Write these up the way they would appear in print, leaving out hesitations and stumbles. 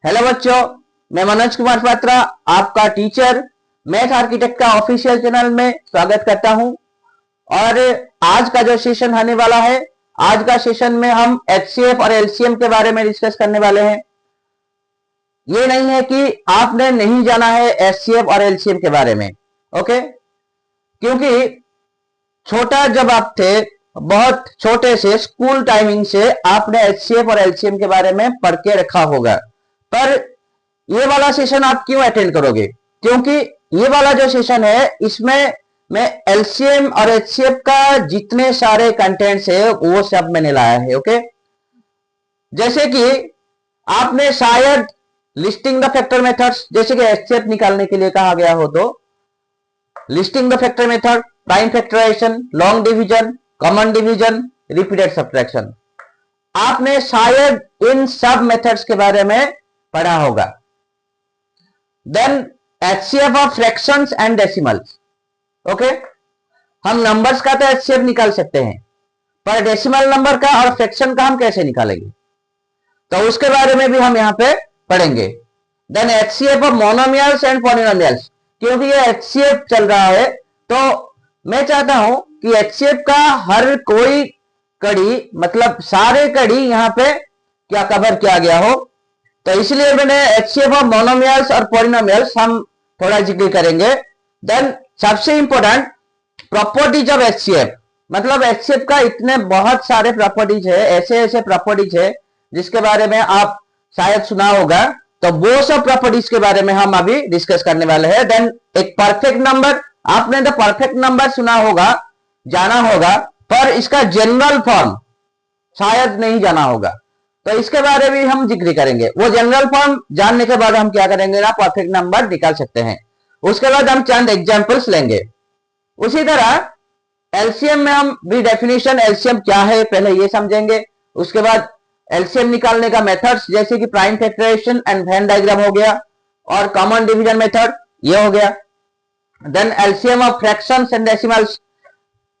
Hello बच्चों, मैं मनोज कुमार पात्रा आपका टीचर मैथ आर्किटेक्ट का ऑफिशियल चैनल में स्वागत करता हूं। और आज का जो सेशन होने वाला है, आज का सेशन में हम एचसीएफ और एलसीएम के बारे में डिस्कस करने वाले हैं। ये नहीं है कि आपने नहीं जाना है एचसीएफ और एलसीएम के बारे में, ओके? क्योंकि छोटा जब आप थे, बहुत छोटे से स्कूल टाइमिंग से आपने एचसीएफ और एलसीएम के बारे में पढ़ के रखा होगा, पर ये वाला सेशन आप क्यों अटेंड करोगे? क्योंकि ये वाला जो सेशन है, इसमें मैं एलसीएम और एचसीएफ का जितने सारे कंटेंट्स है वो सब मैंने लाया है, ओके? जैसे कि आपने शायद लिस्टिंग द फैक्टर मेथड्स, जैसे कि एचसीएफ निकालने के लिए कहा गया हो तो listing the factor method, prime factorization, long division, common division, repeated subtraction, आपने शायद इन सब मेथड्स के बारे में पढ़ा होगा। Then HCF of fractions and decimals, okay? हम नंबर्स का तो एचसीएफ निकाल सकते हैं, पर डेसिमल नंबर का और फ्रैक्शन का हम कैसे निकालेंगे, तो उसके बारे में भी हम यहां पे पढ़ेंगे। Then HCF of monomials and polynomials, क्योंकि ये एचसीएफ चल रहा है तो मैं चाहता हूं कि एचसीएफ का हर कोई कड़ी, मतलब सारे कड़ी यहां पे क्या कवर किया गया हो, तो इसलिए मैंने एचसीएफ ऑफ मोनोमियल्स और पॉलिनोमियल्स हम थोड़ा जिक्र करेंगे। देन सबसे इंपॉर्टेंट प्रॉपर्टीज ऑफ एचसीएफ, मतलब एचसीएफ का इतने बहुत सारे प्रॉपर्टीज है, ऐसे ऐसे प्रॉपर्टीज है जिसके बारे में आप शायद सुना होगा, तो वो सब प्रॉपर्टीज के बारे में हम अभी डिस्कस करने वाले हैं। देन एक परफेक्ट नंबर, आपने तो परफेक्ट नंबर सुना होगा, जाना होगा, पर इसका जनरल फॉर्म शायद नहीं जाना होगा, तो इसके बारे में हम जिक्र करेंगे। वो जनरल फॉर्म जानने के बाद हम क्या करेंगे ना, परफेक्ट नंबर निकाल सकते हैं। उसके बाद हम चंद एग्जांपल्स लेंगे। उसी तरह एलसीएम में हम भी डेफिनेशन, एलसीएम क्या है पहले ये समझेंगे। उसके बाद एलसीएम निकालने का मेथड्स, जैसे कि prime factorization and Venn diagram हो गया, और कॉमन डिवीजन मेथड ये हो गया। Then LCM of fractions and decimals,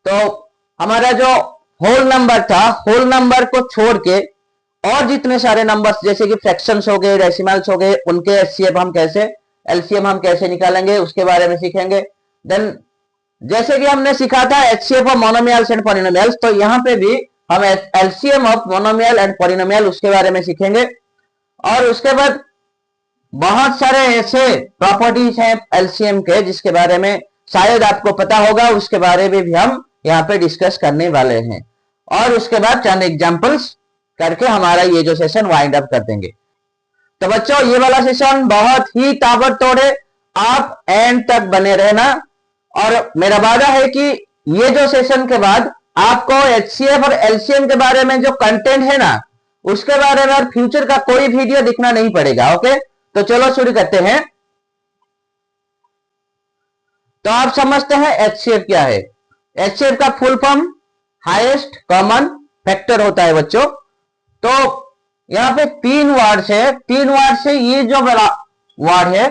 तो हमारा जो होल नंबर था, होल नंबर को छोड़ के और जितने सारे नंबर्स, जैसे कि फ्रैक्शंस हो गए, डेसिमल्स हो गए, उनके एचसीएफ हम कैसे, एलसीएम हम कैसे निकालेंगे, उसके बारे में सीखेंगे। देन जैसे कि हमने सीखा था HCF of monomials and polynomials, तो यहां पे भी हम LCM of monomial and polynomial उसके बारे में सीखेंगे। और उसके बाद बहुत सारे ऐसे प्रॉपर्टीज हैं एलसीएम के जिसके बारे में शायद आपको पता होगा, उसके बारे में भी हम यहाँ पे डिस्कस करने वाले हैं। और उसके बाद चंद एग्जांपल्स करके हमारा ये जो सेशन वाइंड अप कर देंगे। तो बच्चों, ये वाला सेशन बहुत ही ताबड़तोड़ है, आप एंड तक बने रहना। और मेरा वादा है कि ये जो सेशन के बाद आपको एचसीएफ और एलसीएम के बारे में जो कंटेंट है ना, उसके बारे में और फ्यूचर का कोई वीडियो दिखना नहीं पड़ेगा, ओके? तो चलो शुरू करते हैं। तो आप समझते हैं एचसीएफ क्या है। एचसीएफ का full form highest common factor होता है बच्चों। तो यहां पे तीन वर्ड है, तीन वर्ड से ये जो बड़ा वर्ड है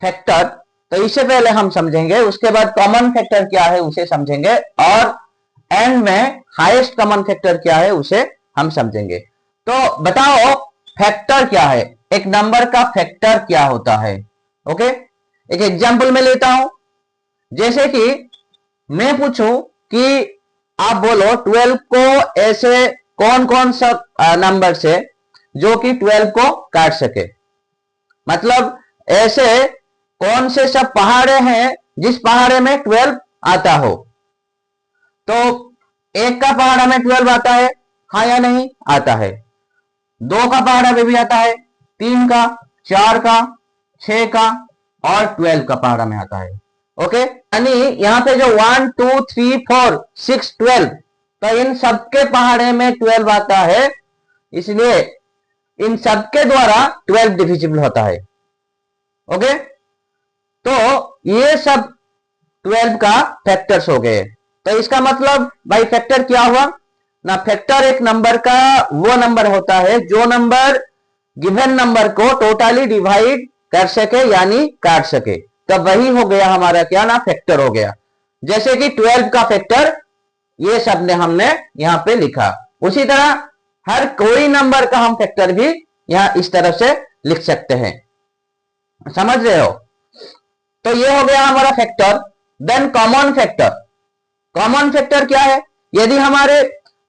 फैक्टर, तो इससे पहले हम समझेंगे। उसके बाद कॉमन फैक्टर क्या है उसे समझेंगे, और एंड में हाईएस्ट कॉमन फैक्टर क्या है उसे हम समझेंगे। तो बताओ फैक्टर क्या है, एक नंबर का फैक्टर क्या होता है, ओके? एक एग्जांपल में लेता हूं। जैसे कि मैं पूछूं कि आप बोलो 12 को ऐसे कौन कौन सा नंबर से जो कि 12 को काट सके, मतलब ऐसे कौन से सब पहाड़े हैं जिस पहाड़े में 12 आता हो। तो एक का पहाड़ा में 12 आता है, हाँ या नहीं? आता है। दो का पहाड़ा में भी आता है, तीन का, चार का, 6 का और 12 का पहाड़ा में आता है, ओके? यानी यहां पे जो 1 2 3 4 6 12, तो इन सबके पहाड़े में 12 आता है, इसलिए इन सबके द्वारा 12 डिविजिबल होता है, ओके? तो ये सब 12 का फैक्टर्स हो गए। तो इसका मतलब भाई फैक्टर क्या हुआ ना, फैक्टर एक नंबर का वो नंबर होता है जो नंबर गिवन नंबर को टोटली डिवाइड कर सके, यानी काट सके। तो वही हो गया हमारा क्या ना, फैक्टर हो गया। जैसे कि 12 का फैक्टर ये सब ने हमने यहां पे लिखा। उसी तरह हर कोई नंबर का हम फैक्टर भी यहां इस तरफ से लिख सकते हैं। समझ रहे हो? तो ये हो गया हमारा factor. Then common factor. Common factor क्या है? यदि हमारे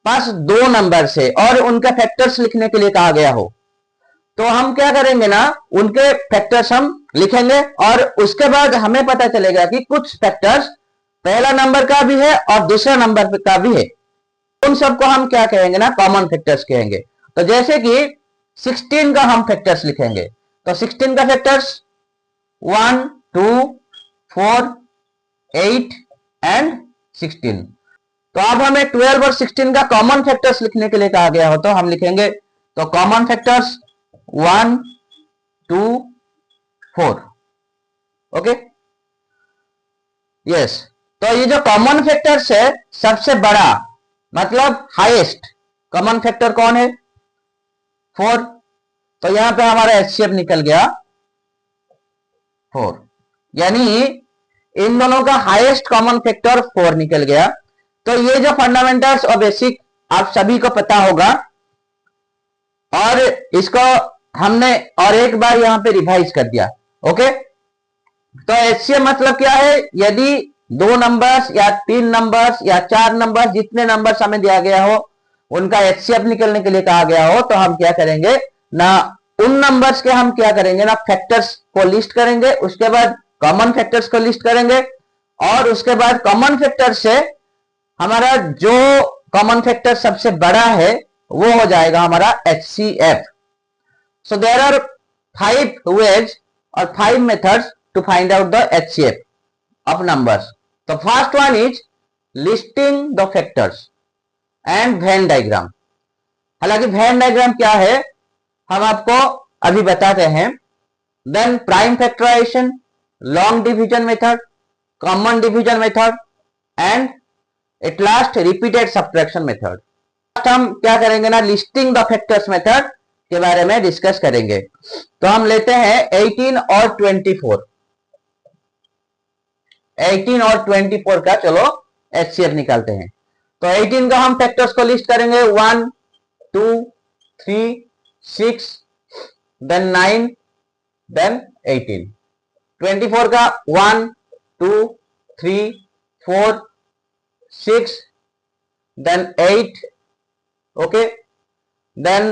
पास दो नंबर है और उनके फैक्टर्स लिखने के लिए कहा गया हो, तो हम क्या करेंगे ना, उनके फैक्टर्स हम लिखेंगे और उसके बाद हमें पता चलेगा कि कुछ फैक्टर्स पहला नंबर का भी है और दूसरा नंबर का भी है। उन सबको हम क्या कहेंगे ना, कॉमन फैक्टर्स कहेंगे। तो जैसे कि 16 का हम फैक्टर्स लिखेंगे, तो 16 का फैक्टर्स 1 2 4 8 एंड 16। तो अब हमें 12 और 16 का कॉमन फैक्टर्स लिखने के लिए कहा गया हो, तो हम लिखेंगे, तो कॉमन फैक्टर्स 1 2 4। Okay, yes. तो ये जो कॉमन फैक्टर्स है, सबसे बड़ा मतलब हाईएस्ट कॉमन फैक्टर कौन है? 4। तो यहां पे हमारा एचसीएफ निकल गया 4, यानी इन दोनों का हाईएस्ट कॉमन फैक्टर 4 निकल गया। तो ये जो फंडामेंटल्स और बेसिक आप सभी को पता होगा, और इसको हमने और एक बार यहां पे रिवाइज कर दिया। ओके, तो एचसीएफ मतलब क्या है? यदि दो नंबर्स या तीन नंबर्स या चार नंबर्स, जितने नंबर्स हमें दिया गया हो, उनका एचसीएफ निकलने के लिए कहा गया हो, तो हम क्या करेंगे ना, उन नंबर्स के हम क्या करेंगे ना, फैक्टर्स को लिस्ट करेंगे, उसके बाद कॉमन फैक्टर्स को लिस्ट करेंगे, और उसके बाद कॉमन फैक्टर से हमारा जो कॉमन फैक्टर सबसे बड़ा है वो हो जाएगा हमारा HCF. So there are 5 ways और 5 methods to find out the HCF of numbers. The first one is listing the factors and Venn diagram. हालांकि Venn diagram क्या है हम आपको अभी बताते हैं। Then prime factorization, long division method, common division method and at last repeated subtraction method. First हम क्या करेंगे ना, listing the factors method के बारे में डिस्कस करेंगे। तो हम लेते हैं 18 और 24। 18 और 24 का चलो एचसीएफ निकालते हैं। तो 18 का हम फैक्टर्स को लिस्ट करेंगे, 1 2 3 6 देन 9 देन 18। 24 का 1 2 3 4 6 देन 8, ओके, देन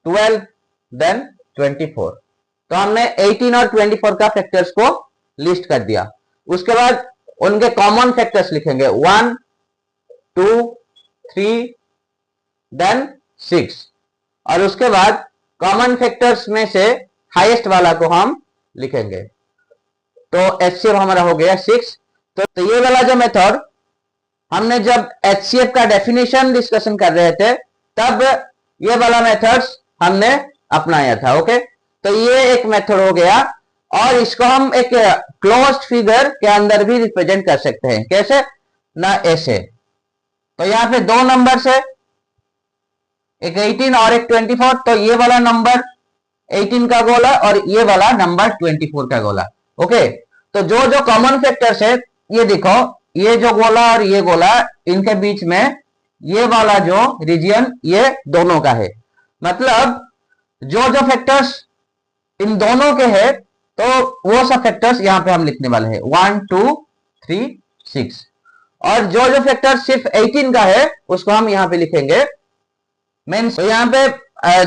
12 देन 24। तो हमने 18 और 24 का फैक्टर्स को लिस्ट कर दिया। उसके बाद उनके कॉमन फैक्टर्स लिखेंगे, 1 2 3 देन 6, और उसके बाद कॉमन फैक्टर्स में से हाईएस्ट वाला को हम लिखेंगे। तो एचसीएफ हमारा हो गया 6। तो ये वाला जो मेथड हमने जब एचसीएफ का डेफिनेशन डिस्कशन कर रहे थे, तब ये वाला मेथड्स हमने अपनाया था। ओके, तो ये एक मेथड हो गया, और इसको हम एक क्लोज्ड फिगर के अंदर भी रिप्रेजेंट कर सकते हैं। कैसे ना, ऐसे। तो यहां पे दो नंबर्स है, एक 18 और एक 24। तो ये वाला नंबर 18 का गोला और ये वाला नंबर 24 का गोला। ओके, तो जो जो कॉमन फैक्टर्स है, ये देखो, ये जो गोला और ये गोला, इनके बीच में ये वाला जो रीजन, ये दोनों का है। मतलब जो जो फैक्टर्स इन दोनों के हैं, तो वो सब फैक्टर्स यहां पे हम लिखने वाले हैं, 1 2 3 6। और जो जो फैक्टर सिर्फ 18 का है, उसको हम यहां पे लिखेंगे मीन्स। तो यहां पे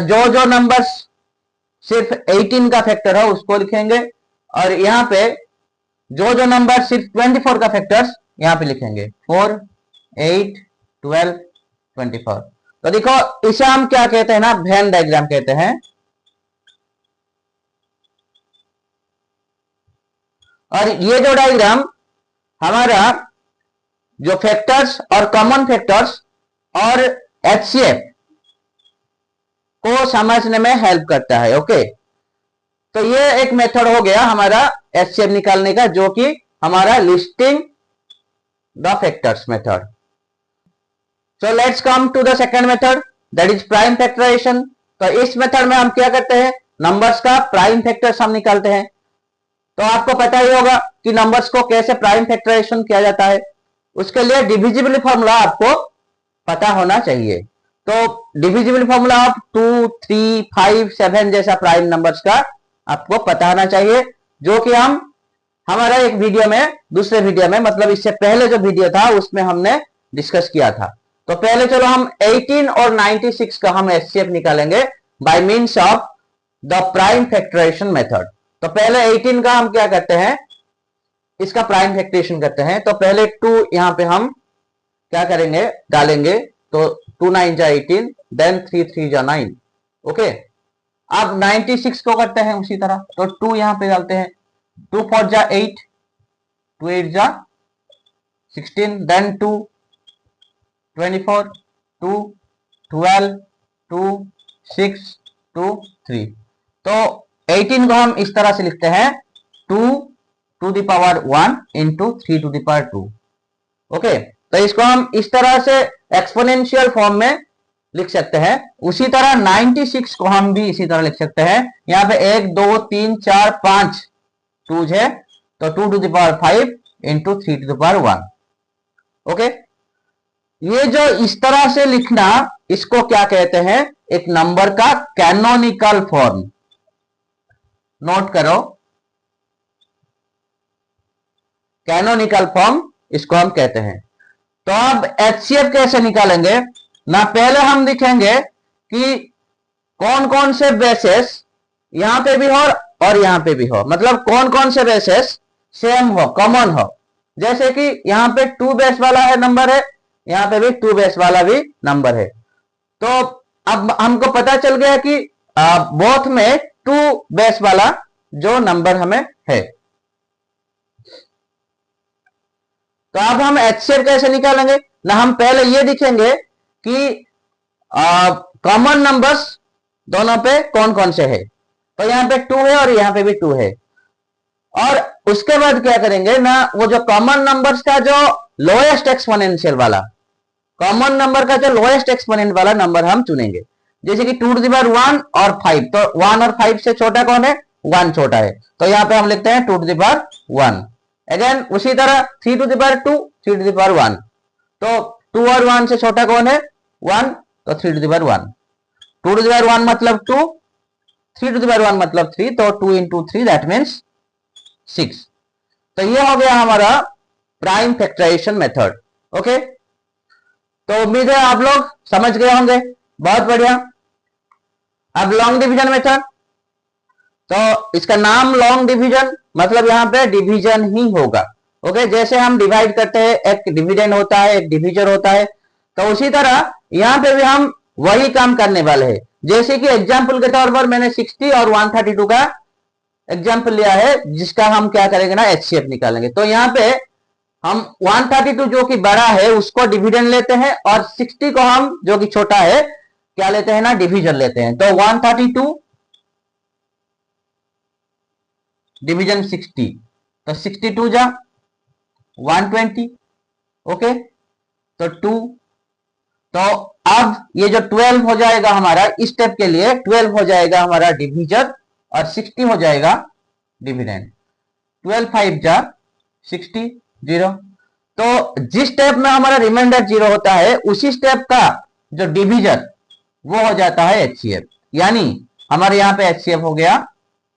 जो जो नंबर्स सिर्फ 18 का फैक्टर है उसको लिखेंगे, और यहां पे जो जो नंबर सिर्फ 24 का फैक्टर्स यहां पे लिखेंगे, 4 8 12 24। तो देखो, इसे हम क्या कहते हैं ना, वेन डायग्राम कहते हैं। और ये जो डायग्राम हमारा जो फैक्टर्स और कॉमन फैक्टर्स और एचसीएफ को समझने में हेल्प करता है। ओके, तो ये एक मेथड हो गया हमारा एचसीएफ निकालने का, जो कि हमारा listing the factors method. So let's come to the second method, that is prime factorization. तो इस मेथड में हम क्या करते हैं, नंबर्स का प्राइम फैक्टर्स हम निकालते हैं। तो आपको पता ही होगा कि नंबर्स को कैसे प्राइम फैक्टराइजेशन किया जाता है। उसके लिए डिविजिबल फॉर्मूला आपको पता होना चाहिए। तो डिविजिबल फॉर्मूला आप 2, 3, 5, 7 जैसा प्राइम नंबर्स का आपको पता होना चाहिए, जो कि हम हमारा एक वीडियो में, दूसरे वीडियो में, मतलब इससे पहले जो वीडियो था उसमें हमने डिस्कस किया था। तो पहले चलो हम 18 और 96 का हम एचसीएफ निकालेंगे by means of the prime factorization method. तो पहले 18 का हम क्या करते हैं, इसका प्राइम फैक्टराइजेशन करते हैं। तो पहले 2 यहां पे हम क्या करेंगे, डालेंगे। तो 2 9 जा 18, देन 3 3 जा 9। ओके, अब 96 को करते हैं उसी तरह। तो 2 यहां पे डालते हैं, 2 4 जा 8, 2 8 जा 16, देन 2 24, 2 12, 2 6, 2 3। तो 18 को हम इस तरह से लिखते हैं 2 to the power 1 into 3 to the power 2। Okay, तो इसको हम इस तरह से एक्सपोनेंशियल फॉर्म में लिख सकते हैं। उसी तरह 96 को हम भी इसी तरह लिख सकते हैं। यहां पे 1 2 3 4 5 2 है, तो 2 to the power 5 into 3 to the power 1। Okay, ये जो इस तरह से लिखना, इसको क्या कहते हैं, एक नंबर का कैनोनिकल फॉर्म। नोट करो, कैनोनिकल फॉर्म इसको हम कहते हैं। तो अब एचसीएफ कैसे निकालेंगे ना, पहले हम दिखेंगे कि कौन कौन से बेसेस यहां पे भी हो और यहां पे भी हो, मतलब कौन कौन से बेसेस सेम हो, कॉमन हो। जैसे कि यहां पे 2 बेस वाला है नंबर है, यहां पे भी 2 बेस वाला भी नंबर है। तो अब हमको पता चल गया कि बोथ में 2 बेस वाला जो नंबर हमें है। तो अब हम एचसीएफ कैसे निकालेंगे ना, हम पहले ये दिखेंगे कि कॉमन नंबर्स दोनों पे कौन कौन से है। तो यहां पे 2 है और यहां पे भी 2 है। और उसके बाद क्या करेंगे ना, वो जो कॉमन नंबर्स का जो लोएस्ट एक्सपोनेंशियल वाला, कॉमन नंबर का जो लोएस्ट एक्सपोनेंट वाला नंबर हम चुनेंगे। जैसे कि 2 टू द पावर 1 और 5, तो 1 और 5 से छोटा कौन है, 1 छोटा है, तो यहां पे हम लिखते हैं 2 टू द पावर 1। अगेन उसी तरह 3 to the power 2, 3 to the power 1, तो 2 और 1 से छोटा कौन है, 1, तो 3 to the power 1। 2 to the power 1 मतलब 2, 3 टू द पावर 1 मतलब 3, तो 2 इंटू 3 दैट मीन्स 6। तो ये हो गया हमारा प्राइम फैक्टराइजेशन मेथड। ओके, तो उम्मीद है आप लोग समझ गए होंगे, बहुत बढ़िया। अब लॉन्ग डिवीजन मेथड, तो इसका नाम लॉन्ग डिवीजन, मतलब यहां पे डिवीजन ही होगा। ओके, जैसे हम डिवाइड करते हैं, एक डिविडेंड होता है, एक डिविजन होता है, तो उसी तरह यहां पे भी हम वही काम करने वाले हैं। जैसे कि एग्जांपल के तौर पर मैंने 60 और 132 का एग्जांपल लिया है, जिसका हम क्या करेंगे ना, एचसीएफ निकालेंगे। तो यहां पे हम 132 जो कि बड़ा है उसको डिविडेंड लेते हैं, और 60 को हम जो कि छोटा है क्या लेते हैं ना, डिवीजन लेते हैं। तो 132 डिवीजन 60, तो 62 जा 120। ओके, तो 2, तो अब ये जो 12 हो जाएगा हमारा, इस स्टेप के लिए 12 हो जाएगा हमारा डिवीजन और 60 हो जाएगा डिविडेंड। 12 5 जा 60, 0। तो जिस स्टेप में हमारा रिमाइंडर 0 होता है, उसी स्टेप का जो डिवीजन वो हो जाता है एचसीएफ, यानी हमारे यहां पे एचसीएफ हो गया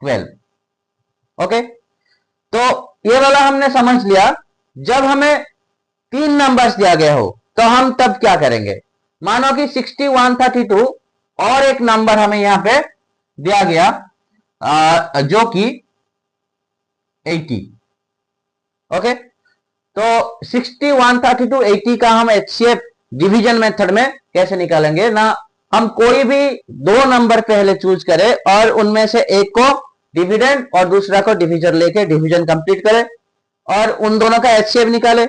12। ओके, तो ये वाला हमने समझ लिया। जब हमें 3 नंबर्स दिया गया हो तो हम तब क्या करेंगे, मानो कि 60 132 और एक नंबर हमें यहां पे दिया गया जो कि 80। ओके, तो 60 132 80 का हम एचसीएफ डिवीजन मेथड में कैसे निकालेंगे ना, हम कोई भी 2 नंबर पहले चूज करें और उनमें से एक को डिविडेंड और दूसरा को डिविजन लेके डिवीजन कंप्लीट करें और उन दोनों का एचसीएफ निकाले।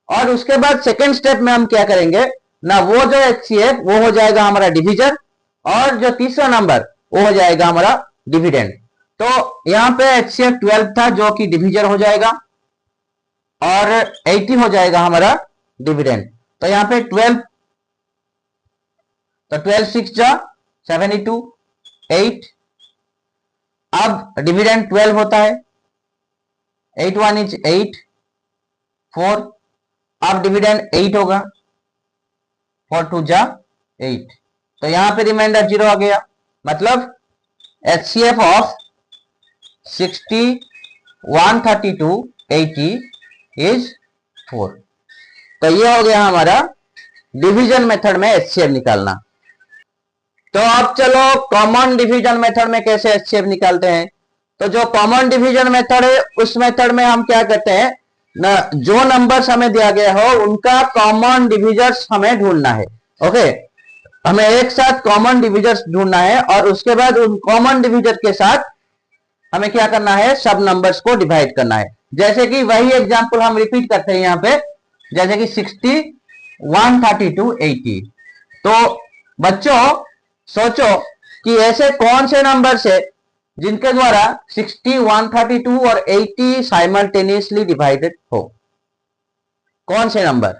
और उसके बाद सेकेंड स्टेप में हम क्या करेंगे ना, वो जो एचसीएफ वो हो जाएगा हमारा डिविजन, और जो तीसरा नंबर वो हो जाएगा हमारा डिविडेंड। तो यहां पे एचसीएफ 12 था जो कि डिविजन हो जाएगा, और 80 हो जाएगा हमारा डिविडेंड। तो यहां पे 12, तो 12 6 जा 72, 8। अब डिविडेंड 12 होता है, 8 1 इज 8, 4। अब डिविडेंड 8 होगा, 4 2 जा 8। तो यहां पे रिमाइंडर 0 आ गया, मतलब HCF ऑफ 60, 132, 80 इज 4। तो ये हो गया हमारा डिवीजन मेथड में HCF निकालना। तो अब चलो कॉमन डिवीजन मेथड में कैसे HCF निकालते हैं। तो जो कॉमन डिवीजन मेथड है उस मेथड में हम क्या करते हैं ना, जो नंबर्स हमें दिया गया हो उनका कॉमन डिविजर्स हमें ढूंढना है। ओके, हमें एक साथ कॉमन डिविजर्स ढूंढना है और उसके बाद उन कॉमन डिविजर के साथ हमें क्या करना है, सब नंबर्स को डिवाइड करना है। जैसे कि वही एग्जांपल हम रिपीट करते हैं यहाँ पे, जैसे कि 60, 132, 80। तो बच्चों सोचो कि ऐसे कौन से नंबर्स है जिनके द्वारा 60, 132 और 80 साइमल्टेनियसली डिवाइडेड हो। कौन से नंबर।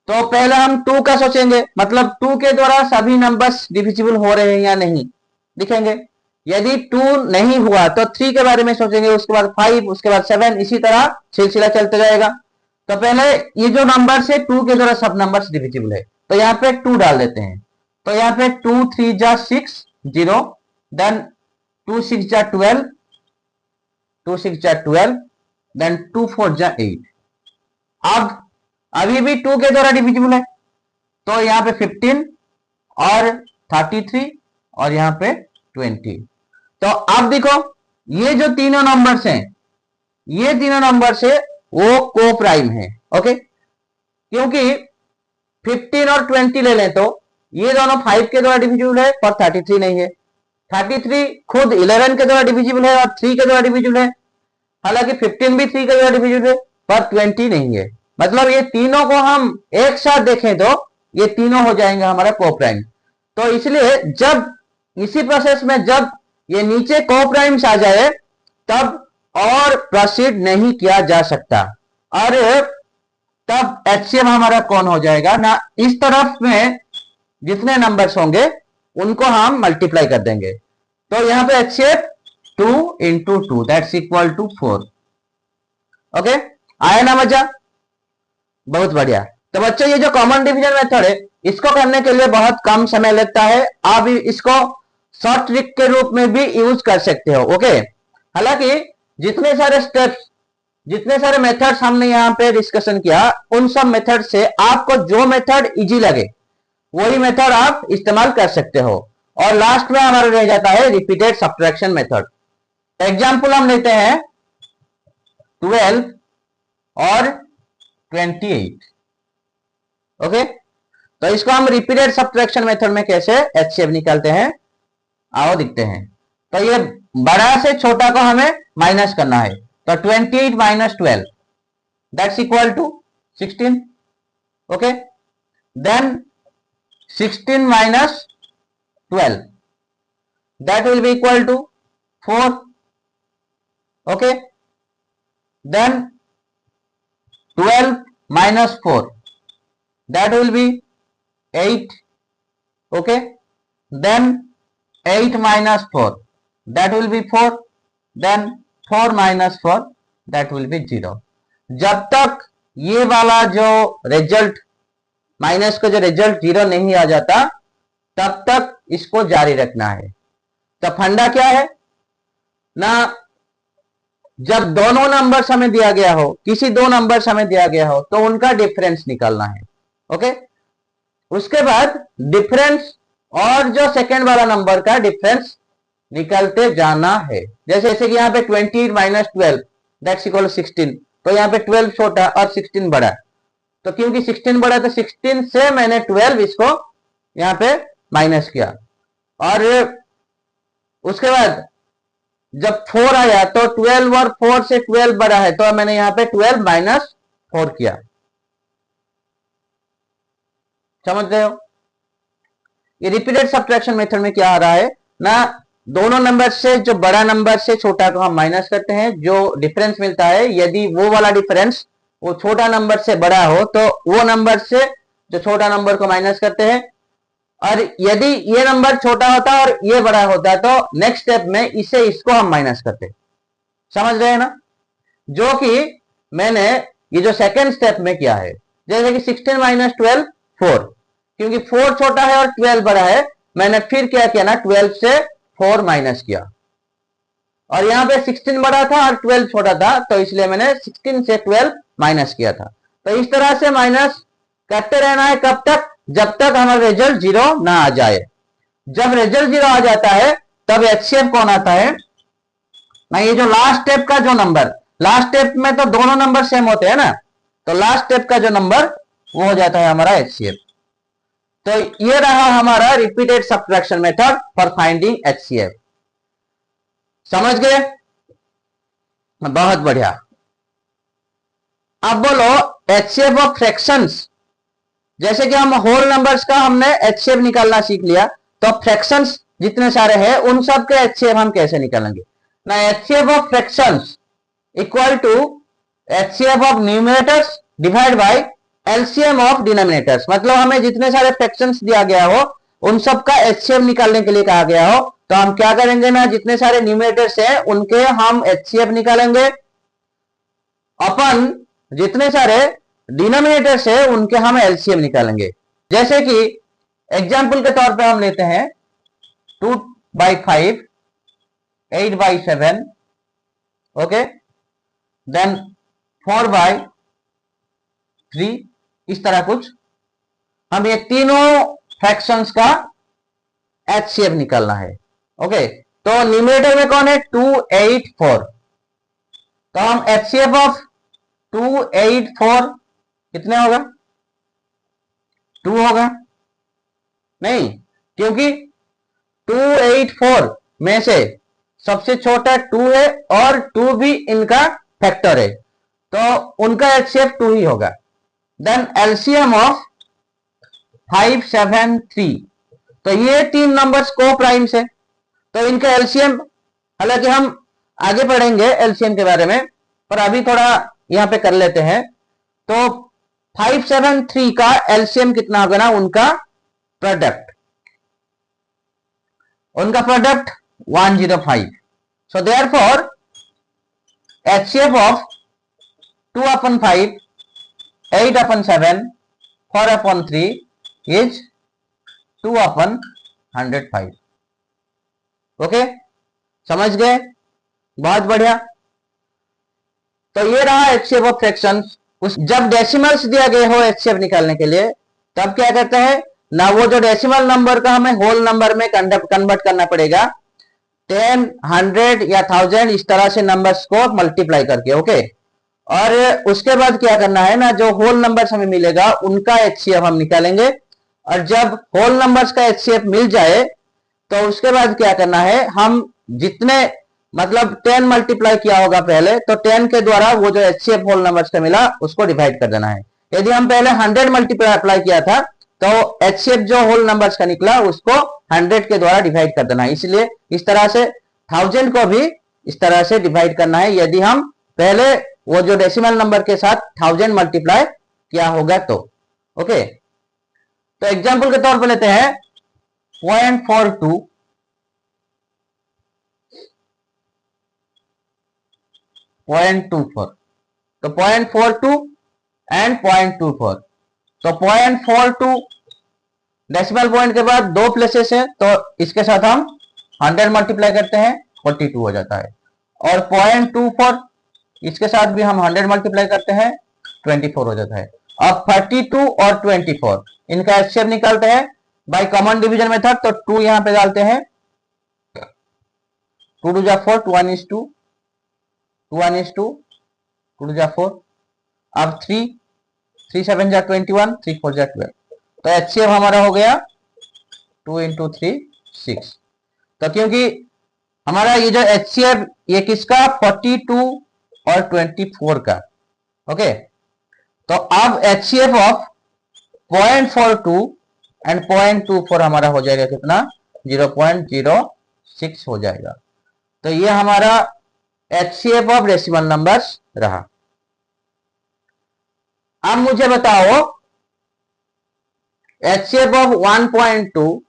तो पहले हम 2 का सोचेंगे, मतलब 2 के द्वारा सभी नंबर्स डिविजिबल हो रहे हैं या नहीं दिखेंगे। यदि 2 नहीं हुआ तो 3 के बारे में सोचेंगे, उसके बाद 5, उसके बाद 7, इसी तरह सिलसिला चलते जाएगा। तो पहले ये जो नंबर है 2 के द्वारा सब नंबर्स डिविजिबल है, तो यहाँ पे 2 डाल देते हैं। तो यहाँ पे 2 3 जा 6, 0, देन 2 6 जा 12, 2 6 जा 12, देन 2 4 जा 8। अब अभी भी 2 के द्वारा डिविजिबल है, तो यहाँ पे 15 और 33 और यहाँ पे 20। तो अब देखो ये जो तीनों नंबर्स हैं, ये तीनों नंबर्स है वो को प्राइम है। ओके, क्योंकि 15 और 20 ले लें तो ये दोनों 5 के द्वारा डिविजिबल है पर 33 नहीं है। 33 खुद 11 के द्वारा डिविजिबल है और 3 के द्वारा डिविजिबल है, हालांकि 15 भी 3 के द्वारा डिविजिबल है पर 20 नहीं है। मतलब ये तीनों को हम एक साथ देखें तो ये तीनों हो जाएंगे हमारा कोप्राइम। तो इसलिए जब इसी प्रोसेस में जब ये नीचे कोप्राइम्स आ जाए तब और प्रोसीड नहीं किया जा सकता, और तब HCF हमारा कौन हो जाएगा ना, इस तरफ में जितने नंबर्स होंगे उनको हम मल्टीप्लाई कर देंगे। तो यहां पे HCF 2 into 2 that's equal to 4। Okay, आया ना मजा, बहुत बढ़िया। तो बच्चों ये जो कॉमन डिवीजन मेथड है इसको करने के लिए बहुत कम समय लगता है, आप इसको शॉर्ट ट्रिक के रूप में भी यूज कर सकते हो। ओके, हालांकि जितने सारे स्टेप्स, जितने सारे मेथड्स हमने यहाँ पे डिस्कशन किया उन सब मेथड से आपको जो मेथड इजी लगे वही मेथड आप इस्तेमाल कर सकते हो। और लास्ट में हमारा रह जाता है रिपीटेड सब्ट्रैक्शन मेथड। एग्जाम्पल हम लेते हैं 12 और 28। ओके, तो इसको हम रिपीटेड सब्ट्रैक्शन मेथड में कैसे HCF निकालते हैं आओ दिखते हैं। तो ये बड़ा से छोटा को हमें माइनस करना है, तो 28 minus 12 that's equal to 16। Okay, then 16 minus 12 that will be equal to 4. Okay, then 12 minus 4 that will be 8. Okay, then 8 minus 4 that will be 4, then 4 minus 4 that will be 0। जब तक ये वाला जो रिजल्ट माइनस का जो result 0 नहीं आ जाता तब तक इसको जारी रखना है। तो फंडा क्या है ना, जब दोनों नंबर्स हमें दिया गया हो, किसी दो नंबर्स हमें दिया गया हो तो उनका डिफरेंस निकालना है। ओके, उसके बाद डिफरेंस और जो सेकेंड वाला नंबर का डिफरेंस निकलते जाना है। जैसे कि यहाँ पे 28 माइनस 12 दैट्स इक्वल 16, तो यहाँ पे 12 छोटा और 16 बड़ा, तो क्योंकि 16 बड़ा तो 16 से मैंने 12 इसको यहाँ पे माइनस किया। और उसके बाद जब 4 आया तो 12 और 4 से 12 बड़ा है, तो मैंने यहाँ पे 12 माइनस 4 किया। समझ रहे हो? ये रिपीटेड सब्ट्रैक्शन मेथड में क्या आ रहा है ना, दोनों नंबर से जो बड़ा नंबर से छोटा को हम माइनस करते हैं, जो डिफरेंस मिलता है यदि वो वाला डिफरेंस वो छोटा नंबर से बड़ा हो तो वो नंबर से जो छोटा नंबर को माइनस करते हैं, और यदि ये नंबर छोटा होता और ये बड़ा होता तो नेक्स्ट स्टेप में इसे इसको हम माइनस करते। समझ रहे हैं ना? जो कि मैंने ये जो सेकेंड स्टेप में किया है, जैसे कि 16 माइनस 12 4, क्योंकि 4 छोटा है और 12 बड़ा है, मैंने फिर क्या किया ना, 12 से 4 माइनस किया। और यहां पे 16 बड़ा था और 12 छोटा था, तो इसलिए मैंने 16 से 12 माइनस किया था। तो इस तरह से माइनस करते रहना है, कब तक, जब तक हमारा रिजल्ट 0 ना आ जाए। जब रिजल्ट 0 आ जाता है तब एचसीएफ कौन आता है ना, ये जो लास्ट स्टेप का जो नंबर, लास्ट स्टेप में तो दोनों नंबर सेम होते हैं ना, तो लास्ट स्टेप का जो नंबर वो हो जाता है हमारा एचसीएफ। तो ये रहा हमारा repeated subtraction method for finding HCF. समझ गए? बहुत बढ़िया। अब बोलो एचसीएफ ऑफ फ्रैक्शंस। जैसे कि हम होल नंबर्स का हमने एचसीएफ निकालना सीख लिया, तो फ्रैक्शंस जितने सारे हैं उन सब के एचसीएफ हम कैसे निकालेंगे ना। HCF of fractions equal to HCF of numerators divide by LCM of denominators. मतलब हमें जितने सारे फ्रैक्शंस दिया गया हो उन सब का एचसीएफ निकालने के लिए कहा गया हो, तो हम क्या करेंगे ना, जितने सारे न्यूमरेटर्स हैं उनके हम एचसीएफ निकालेंगे, अपन जितने सारे डिनोमिनेटर्स है उनके हम एलसीएम निकालेंगे। जैसे कि एग्जांपल के तौर पे हम लेते हैं 2/5, 8/7, ओके, देन 4/3, इस तरह कुछ हम ये तीनों फ्रैक्शंस का एचसीएफ निकालना है। ओके, तो न्यूमरेटर में कौन है, 2, 8, 4, तो हम एचसीएफ ऑफ 2, 8, 4 कितने होगा, 2 होगा नहीं, क्योंकि 2, 8, 4 में से सबसे छोटा 2 है और 2 भी इनका फैक्टर है, तो उनका एचसीएफ 2 ही होगा। देन एलसीएम ऑफ 5, 7, 3, तो ये तीन नंबर्स को प्राइम्स है, तो इनका एलसीएम, हालांकि हम आगे पढ़ेंगे एलसीएम के बारे में, पर अभी थोड़ा यहां पे कर लेते हैं। तो 5, 7, 3 का एलसीएम कितना होगा ना, उनका product 105। So therefore HCF of 2/5, 8/7, 4/3 is 2/105। Okay, समझ गए? बहुत बढ़िया। तो ये रहा एचसीएफ ऑफ फ्रैक्शंस। जब डेसिमल्स दिया गए हो एचसीएफ निकालने के लिए, तब क्या कहते हैं ना, वो जो डेसिमल नंबर का हमें होल नंबर में कन्वर्ट करना पड़ेगा 10, 100 या 1000, इस तरह से नंबर्स को मल्टीप्लाई करके। ओके, और उसके बाद क्या करना है ना, जो होल नंबर्स हमें मिलेगा उनका एचसीएफ हम निकालेंगे, और जब होल नंबर्स का एचसीएफ मिल जाए तो उसके बाद क्या करना है, हम जितने मतलब 10 मल्टीप्लाई किया होगा पहले, तो 10 के द्वारा वो जो एचसीएफ होल नंबर्स का मिला उसको डिवाइड कर देना है। यदि हम पहले 100 मल्टीप्लाई किया था तो एचसीएफ जो होल नंबर्स का निकला उसको 100 के द्वारा डिवाइड कर देना है। इसलिए इस तरह से 1000 को भी इस तरह से डिवाइड करना है, यदि हम पहले वो जो डेसिमल नंबर के साथ 1000 मल्टीप्लाई किया होगा तो। ओके, तो एग्जाम्पल के तौर पर लेते हैं 0.42, 0.24, तो 0.42 एंड 0.24, तो 0.42 डेसिमल पॉइंट के बाद दो प्लेसेस है, तो इसके साथ हम 100 मल्टीप्लाई करते हैं, 42 हो जाता है। और 0.24 इसके साथ भी हम 100 मल्टीप्लाई करते हैं, 24 हो जाता है। अब 32 और 24 इनका एचसीएफ निकालते हैं बाय कॉमन डिवीजन मेथड, तो 2 यहां पे डालते हैं, 2 2 4, 2 1 is 2, 2 1 is 2, 2 2 4, अब 3 3 7 जा 21, 3 4 जा 12, तो एचसीएफ हमारा हो गया 2 into 3 6। तो क्योंकि हमारा ये जो एचसीएफ ये किसका, 42 और 24 का। ओके, तो अब एचसीएफ ऑफ 0.42 एंड 0.24 हमारा हो जाएगा कितना, 0.06 हो जाएगा। तो ये हमारा एचसीएफ ऑफ डेसिमल नंबर्स रहा। अब मुझे बताओ HCF of 1.2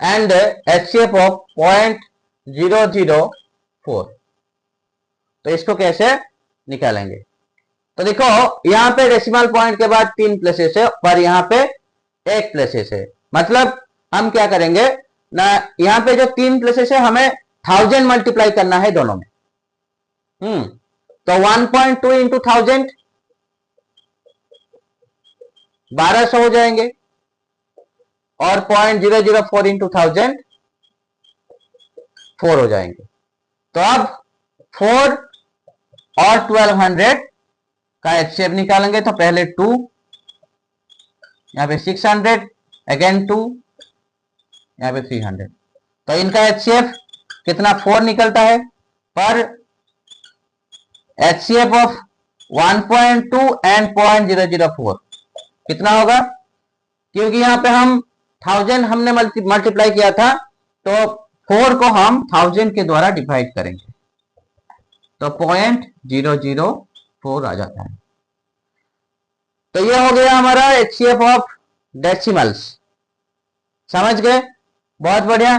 and HCF of 0.004, तो इसको कैसे निकालेंगे। तो देखो यहां पे डेसिमल पॉइंट के बाद 3 प्लेसेस है, पर यहां पे एक प्लेसेस है। मतलब हम क्या करेंगे ना, यहाँ पे जो 3 प्लेसेस है हमें 1000 मल्टीप्लाई करना है दोनों में। तो 1.2 इंटू 1000 1200 हो जाएंगे, और 0.004 इंटू 1000 4 हो जाएंगे। तो अब 4 और 1200 का एचसीएफ निकालेंगे। तो पहले 2, यहाँ पे 600, अगेन 2, यहाँ पे 300। तो इनका एचसीएफ कितना 4 निकलता है, पर एचसीएफ ऑफ 1.2 एंड 0.004 कितना होगा, क्योंकि यहाँ पे हम 1000 हमने मल्टीप्लाई किया था, तो 4 को हम 1000 के द्वारा डिवाइड करेंगे, तो 0.004 आ जाता है। तो ये हो गया हमारा एचसीएफ ऑफ डेसिमल्स। समझ गए, बहुत बढ़िया।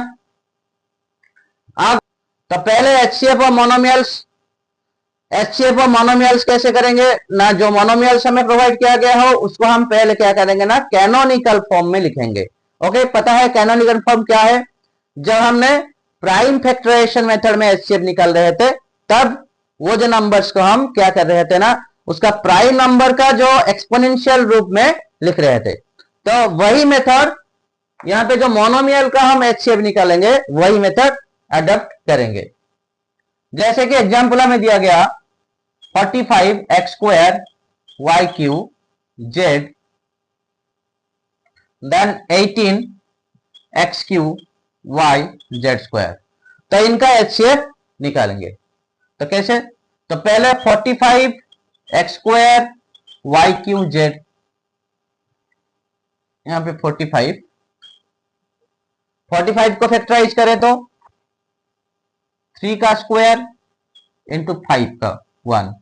अब तो पहले HCF of monomials, HCF of monomials कैसे करेंगे ना, जो मोनोमियल्स हमें प्रोवाइड किया गया हो उसको हम पहले क्या करेंगे ना, कैनोनिकल फॉर्म में लिखेंगे। ओके, पता है कैनोनिकल फॉर्म क्या है? जब हमने प्राइम फैक्टराइजेशन मेथड में एचसीएफ निकाल रहे थे, तब वो जो नंबर्स को हम क्या कर रहे थे ना, उसका प्राइम नंबर का जो एक्सपोनेंशियल रूप में लिख रहे थे। तो वही मेथड यहाँ पे जो मोनोमियल का हम एचसीएफ निकालेंगे, वही मेथड अडॉप्ट करेंगे। जैसे कि एग्जाम्पल में दिया गया 45x² y³ z, then 18x³ y z²। तो इनका एचसीएफ निकालेंगे। तो कैसे? तो पहले 45x² y³ z, यहां पे 45 को फैक्टराइज करें तो 3 का स्क्वायर इंटू 5 का 1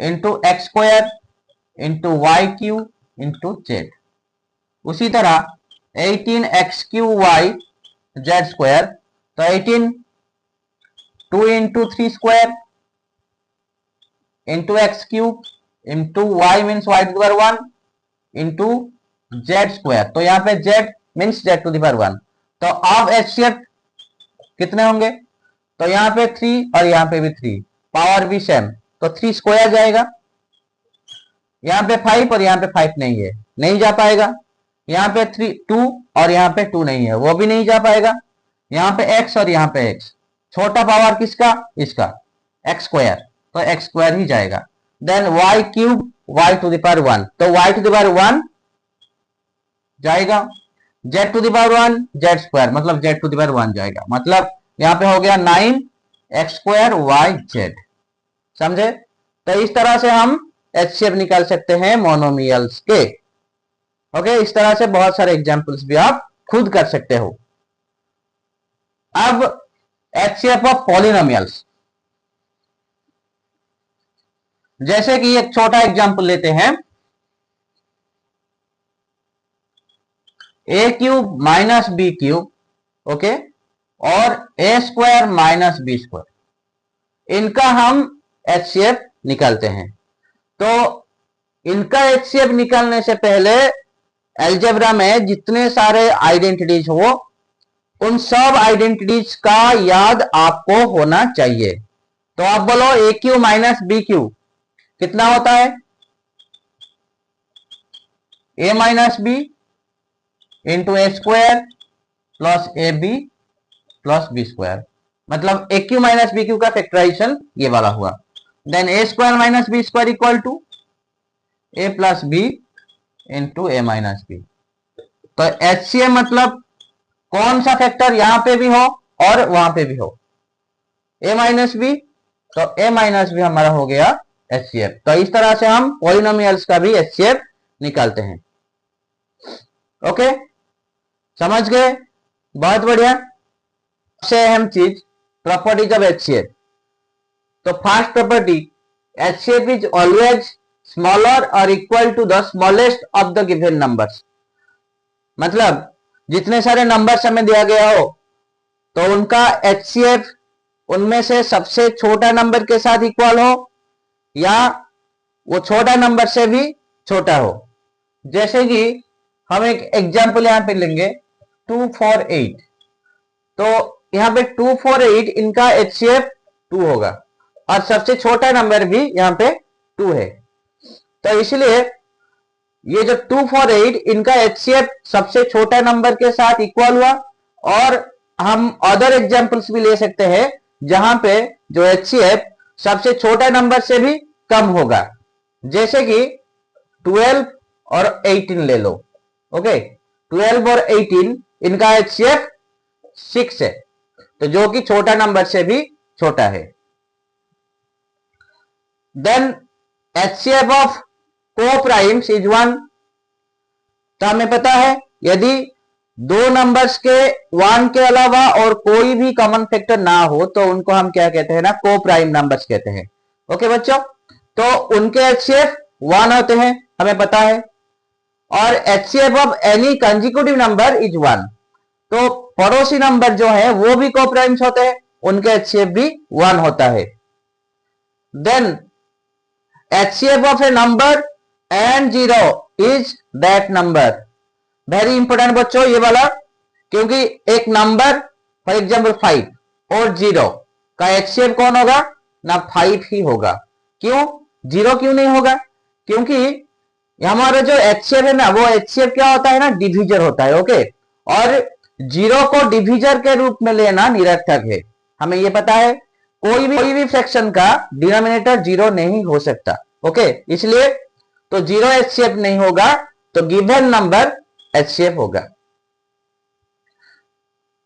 into x² into y³ into z। उसी तरह 18x³ y z², तो 18 2 into 3 square into x³ into y means y⁴ into z²। तो यहाँ पे z मीन्स z⁴ तो अब एचसीएफ कितने होंगे? तो यहाँ पे 3 और यहाँ पे भी 3, पावर भी सेम, तो 3 स्क्वायर जाएगा। यहाँ पे 5 और यहाँ पे 5 नहीं है, नहीं जा पाएगा। यहाँ पे 2 और यहाँ पे 2 नहीं है, वो भी नहीं जा पाएगा। यहाँ पे x और यहाँ पे x, छोटा पावर किसका? इसका, x², तो x² ही जाएगा। देन y³ y⁴ तो y⁴ जाएगा, z⁴ z² मतलब z⁴ जाएगा। मतलब यहाँ पे हो गया 9x² yz। समझे? तो इस तरह से हम एचसीएफ निकाल सकते हैं मोनोमियल्स के। ओके, इस तरह से बहुत सारे एग्जांपल्स भी आप खुद कर सकते हो। अब एचसीएफ ऑफ पॉलिनोमियल्स, जैसे कि एक छोटा एग्जांपल लेते हैं, a³ माइनस b³, ओके, और a² माइनस b², इनका हम एचसीएफ निकालते हैं। तो इनका एचसीएफ निकालने से पहले अलजेब्रा में जितने सारे आइडेंटिटीज हो, उन सब आइडेंटिटीज का याद आपको होना चाहिए। तो आप बोलो a³ माइनस b³ कितना होता है? a minus b into a² plus ab plus b², मतलब a³ माइनस b³ का फैक्टराइजेशन ये वाला हुआ। Then a² minus b² equal to a plus b into a minus b। तो एचसीएफ मतलब कौन सा फैक्टर यहां पे भी हो और वहां पे भी हो, a माइनस b, तो a माइनस b हमारा हो गया एचसीएफ। तो इस तरह से हम पॉलिनोमियल्स का भी एचसीएफ निकालते हैं। ओके, समझ गए? बहुत बढ़िया। सबसे अहम चीज प्रॉपर्टीज ऑफ एचसीएफ। तो first property, HCF is always smaller और equal to the smallest of the given numbers. मतलब जितने सारे नंबर्स हमें दिया गया हो, तो उनका एचसीएफ उनमें से सबसे छोटा नंबर के साथ इक्वल हो, या वो छोटा नंबर से भी छोटा हो। जैसे कि हम एक एग्जाम्पल यहां पे लेंगे 248। तो यहां पे 248 इनका HCF 2 होगा और सबसे छोटा नंबर भी यहां पे 2 है। तो इसलिए ये जो 248 इनका HCF सबसे छोटा नंबर के साथ इक्वल हुआ। और हम अदर एग्जांपल्स भी ले सकते हैं जहां पे जो HCF सबसे छोटा नंबर से भी कम होगा, जैसे कि 12 और 18 ले लो। ओके, 12 और 18 इनका HCF 6 है, तो जो कि छोटा नंबर से भी छोटा है। Then HCF of coprimes is 1। तो हमें पता है यदि दो नंबर्स के 1 के अलावा और कोई भी कॉमन फैक्टर ना हो तो उनको हम क्या कहते हैं ना, को-प्राइम नंबर्स कहते हैं। ओके बच्चों, तो उनके HCF 1 होते हैं, हमें पता है। और HCF of any consecutive number is 1। तो पड़ोसी नंबर जो है वो भी को-प्राइम्स होते हैं, उनके HCF भी 1 होता है। Then HCF of a number and 0 is that number। Very important बच्चों ये वाला, क्योंकि एक नंबर फॉर एग्जाम्पल 5 और 0 का HCF कौन होगा ना, 5 ही होगा। क्यों 0 क्यों नहीं होगा? क्योंकि हमारा जो HCF है ना, वो HCF क्या होता है ना, डिविजर होता है। ओके, और 0 को डिविजर के रूप में लेना निरर्थक है, हमें ये पता है। कोई भी फ्रैक्शन का डिनोमिनेटर 0 नहीं हो सकता। ओके, इसलिए तो 0 HCF नहीं होगा, तो गिवन नंबर HCF होगा।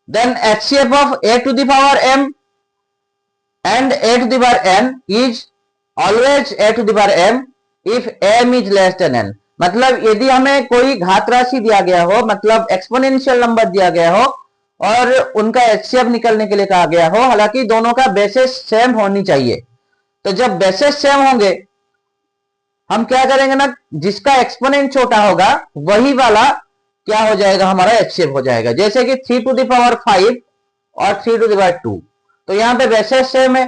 Then HCF of a to the power m and a to the power n is always a to the power m if m is less than n। मतलब यदि हमें कोई घात राशि दिया गया हो, मतलब एक्सपोनेंशियल नंबर दिया गया हो और उनका HCF निकलने के लिए कहा गया हो, हालांकि दोनों का बेसिस सेम होनी चाहिए। तो जब बेसिस सेम होंगे हम क्या करेंगे ना, जिसका एक्सपोनेंट छोटा होगा वही वाला क्या हो जाएगा, हमारा HCF हो जाएगा। जैसे कि 3 to the power 5 और 3 to the power 2, तो यहां पे बेसिस सेम है,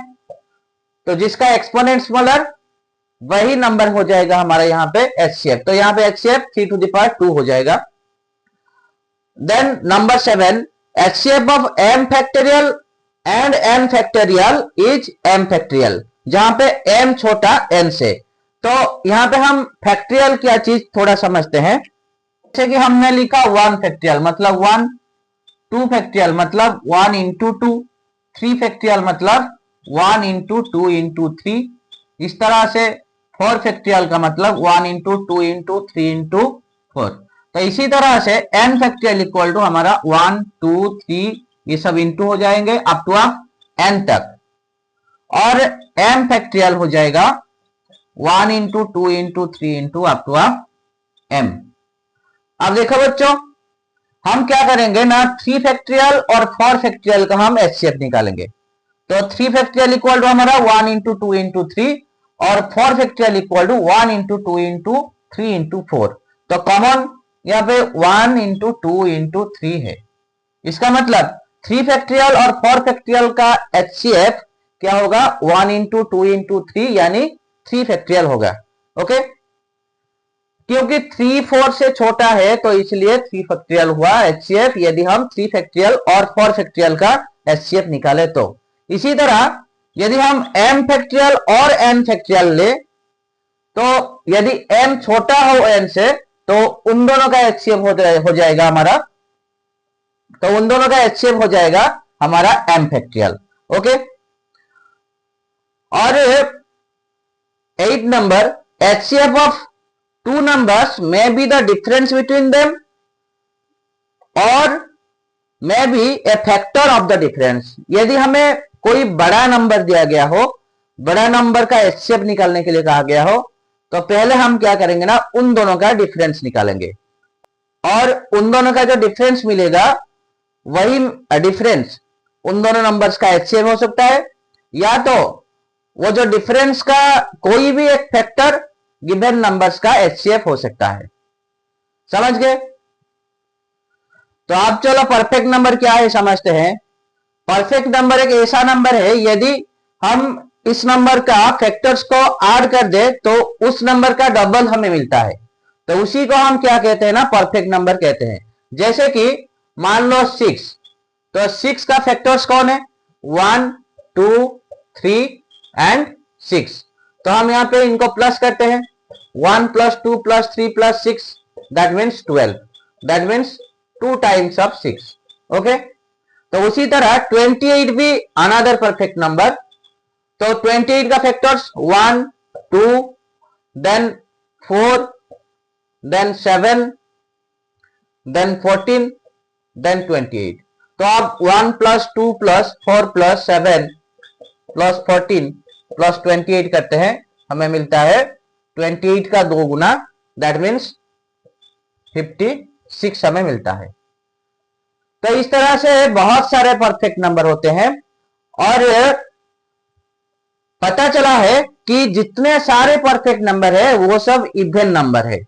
तो जिसका एक्सपोनेंट स्मॉलर वही नंबर हो जाएगा हमारा यहाँ पे HCF। तो यहाँ पे HCF 3 to the power 2 हो जाएगा। Then number 7, HCF of m factorial and n factorial is m factorial, जहां पे m छोटा n से। तो यहां पे हम फैक्टोरियल क्या चीज थोड़ा समझते हैं। जैसे कि हमने लिखा 1 फैक्टोरियल मतलब 1, 2 फैक्टोरियल मतलब 1 into 2, 3 फैक्टोरियल मतलब 1 into 2 into 3, इस तरह से 4 फैक्टोरियल का मतलब 1 into 2 into 3 into 4। तो इसी तरह से n फैक्टोरियल इक्वल टू हमारा 1 2 3 ये सब इंटू हो जाएंगे अप टू n तक, और m फैक्टोरियल हो जाएगा 1 into 2 into 3 into up to m। अब देखो बच्चों, हम क्या करेंगे ना, 3 फैक्टोरियल और 4 फैक्टोरियल का हम HCF निकालेंगे। तो 3 फैक्टोरियल इक्वल टू हमारा 1 into 2 into 3 और 4 factorial equal to 1 into 2 into 3 into 4। तो कॉमन यहाँ पे 1 into 2 into 3 है। इसका मतलब 3 फैक्टोरियल और 4 फैक्टोरियल का HCF क्या होगा, 1 into 2 into 3 यानी 3 फैक्टोरियल होगा। ओके, क्योंकि 3 4 से छोटा है तो इसलिए 3 फैक्टोरियल हुआ HCF, यदि हम 3 फैक्टोरियल और 4 फैक्टोरियल का HCF निकाले तो। इसी तरह यदि हम m फैक्टोरियल और n फैक्टोरियल ले, तो यदि m छोटा हो n से तो उन दोनों का HCF हो जाएगा हमारा, तो उन दोनों का HCF हो जाएगा हमारा m फैक्टोरियल। ओके, और 8 number, HCF of two numbers may be the difference between them or may be a factor of the difference। यदि हमें कोई बड़ा नंबर दिया गया हो, बड़ा नंबर का HCF निकालने के लिए कहा गया हो, तो पहले हम क्या करेंगे ना, उन दोनों का डिफरेंस निकालेंगे, और उन दोनों का जो डिफरेंस मिलेगा वही डिफरेंस उन दोनों नंबर्स का HCF हो सकता है, या तो वो जो डिफरेंस का कोई भी एक फैक्टर गिवन नंबर्स का HCF हो सकता है। समझ गए? तो आप चलो परफेक्ट नंबर क्या है समझते हैं। परफेक्ट नंबर एक ऐसा नंबर है यदि हम इस नंबर का फैक्टर्स को ऐड कर दे तो उस नंबर का डबल हमें मिलता है। तो उसी को हम क्या कहते हैं ना, परफेक्ट नंबर कहते हैं। जैसे कि मान लो 6, तो 6 का फैक्टर्स कौन है, 1 2 3 एंड 6। तो हम यहां पे इनको प्लस करते हैं, 1 + 2 + 3 + 6 that means 12, that means 2 times of 6। Okay, तो उसी तरह 28 भी अनदर परफेक्ट नंबर। तो 28 का factors 1 2 then 4 then 7 then 14 then 28। तो आप 1 + 2 + 4 + 7 + 14 + 28 करते हैं, हमें मिलता है 28 का 2 गुना, दैट मीन्स 56 हमें मिलता है। तो इस तरह से बहुत सारे परफेक्ट नंबर होते हैं और पता चला है कि जितने सारे परफेक्ट नंबर है वो सब इवन नंबर है।